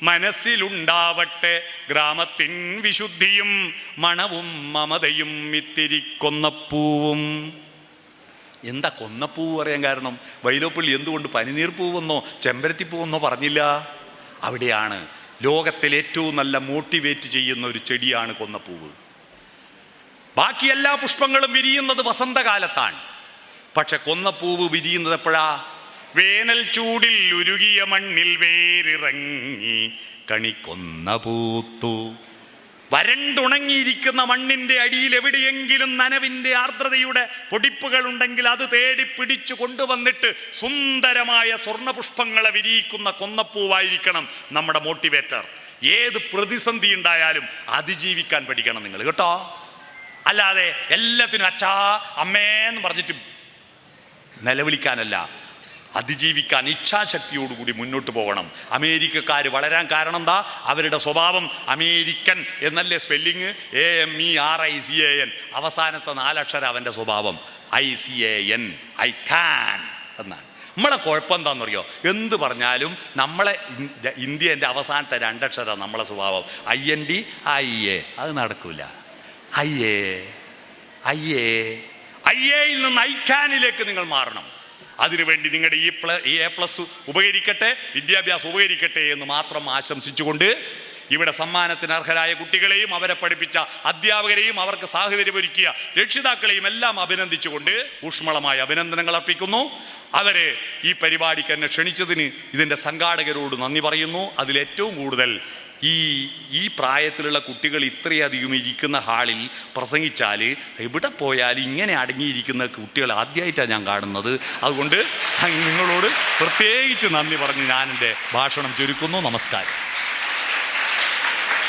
മനസ്സിലുണ്ടാവട്ടെ ഗ്രാമത്തിൻ വിശുദ്ധിയും മണവും മമതയും ഇത്തിരി കൊന്നപ്പൂവും. എന്താ കൊന്നപ്പൂവ് പറയാൻ കാരണം? വൈലോപ്പള്ളി എന്തുകൊണ്ട് പനിനീർ പൂവെന്നോ ചെമ്പരത്തിപ്പൂവെന്നോ പറഞ്ഞില്ല? അവിടെയാണ് ലോകത്തിൽ ഏറ്റവും നല്ല മോട്ടിവേറ്റ് ചെയ്യുന്ന ഒരു ചെടിയാണ് കൊന്നപ്പൂവ്. ബാക്കി എല്ലാ പുഷ്പങ്ങളും വിരിയുന്നത് വസന്തകാലത്താണ്. പക്ഷെ കൊന്നപ്പൂവ് വിരിയുന്നത് എപ്പോഴാ? വേനൽ ചൂടിൽ ഉരുകിയ മണ്ണിൽ വേരിറങ്ങി കണിക്കൊന്ന പൂത്തു. വരണ്ടുണങ്ങിയിരിക്കുന്ന മണ്ണിൻ്റെ അടിയിൽ എവിടെയെങ്കിലും നനവിൻ്റെ ആർദ്രതയുടെ പൊടിപ്പുകൾ ഉണ്ടെങ്കിൽ അത് തേടി പിടിച്ചു കൊണ്ടുവന്നിട്ട് സുന്ദരമായ സ്വർണ്ണപുഷ്പങ്ങളെ വിരിയിക്കുന്ന കൊന്നപ്പൂവായിരിക്കണം നമ്മുടെ മോട്ടിവേറ്റർ. ഏത് പ്രതിസന്ധി ഉണ്ടായാലും അതിജീവിക്കാൻ പഠിക്കണം നിങ്ങൾ, കേട്ടോ. അല്ലാതെ എല്ലാത്തിനും അച്ഛാ അമ്മേന്ന് പറഞ്ഞിട്ട് നിലവിളിക്കാനല്ല, അതിജീവിക്കാൻ ഇച്ഛാശക്തിയോടുകൂടി മുന്നോട്ട് പോകണം. അമേരിക്കക്കാർ വളരാൻ കാരണം എന്താ? അവരുടെ സ്വഭാവം അമേരിക്കൻ എന്നല്ലേ സ്പെല്ലിങ്, AMERICAN. അവസാനത്തെ 4 അക്ഷരം അവൻ്റെ സ്വഭാവം ICAN, ഐ കാൻ എന്നാണ്. നമ്മളെ കുഴപ്പം എന്താണെന്നറിയോ? എന്ത് പറഞ്ഞാലും നമ്മളെ ഇന്ത്യൻ്റെ അവസാനത്തെ 2 അക്ഷരം നമ്മളെ സ്വഭാവം IND IA. അത് നടക്കില്ല. IAയിൽ നിന്ന് ഐക്കാനിലേക്ക് നിങ്ങൾ മാറണം. അതിനുവേണ്ടി നിങ്ങളുടെ ഈ A+ ഉപകരിക്കട്ടെ, വിദ്യാഭ്യാസം ഉപകരിക്കട്ടെ എന്ന് മാത്രം ആശംസിച്ചുകൊണ്ട് ഇവിടെ സമ്മാനത്തിന് അർഹരായ കുട്ടികളെയും അവരെ പഠിപ്പിച്ച അധ്യാപകരെയും അവർക്ക് സാഹചര്യമൊരുക്കിയ രക്ഷിതാക്കളെയും എല്ലാം അഭിനന്ദിച്ചുകൊണ്ട് ഊഷ്മളമായ അഭിനന്ദനങ്ങൾ അർപ്പിക്കുന്നു. അവരെ ഈ പരിപാടിക്ക് എന്നെ ക്ഷണിച്ചതിന് ഇതിൻ്റെ സംഘാടകരോട് നന്ദി പറയുന്നു. അതിലേറ്റവും കൂടുതൽ ഈ പ്രായത്തിലുള്ള കുട്ടികൾ ഇത്രയധികം ഇരിക്കുന്ന ഹാളിൽ പ്രസംഗിച്ചാൽ എവിടെ പോയാലും ഇങ്ങനെ അടങ്ങിയിരിക്കുന്ന കുട്ടികൾ ആദ്യമായിട്ടാണ് ഞാൻ കാണുന്നത്. അതുകൊണ്ട് നിങ്ങളോട് പ്രത്യേകിച്ച് നന്ദി പറഞ്ഞ് ഞാൻ എൻ്റെ ഭാഷണം ചുരുക്കുന്നു. നമസ്കാരം.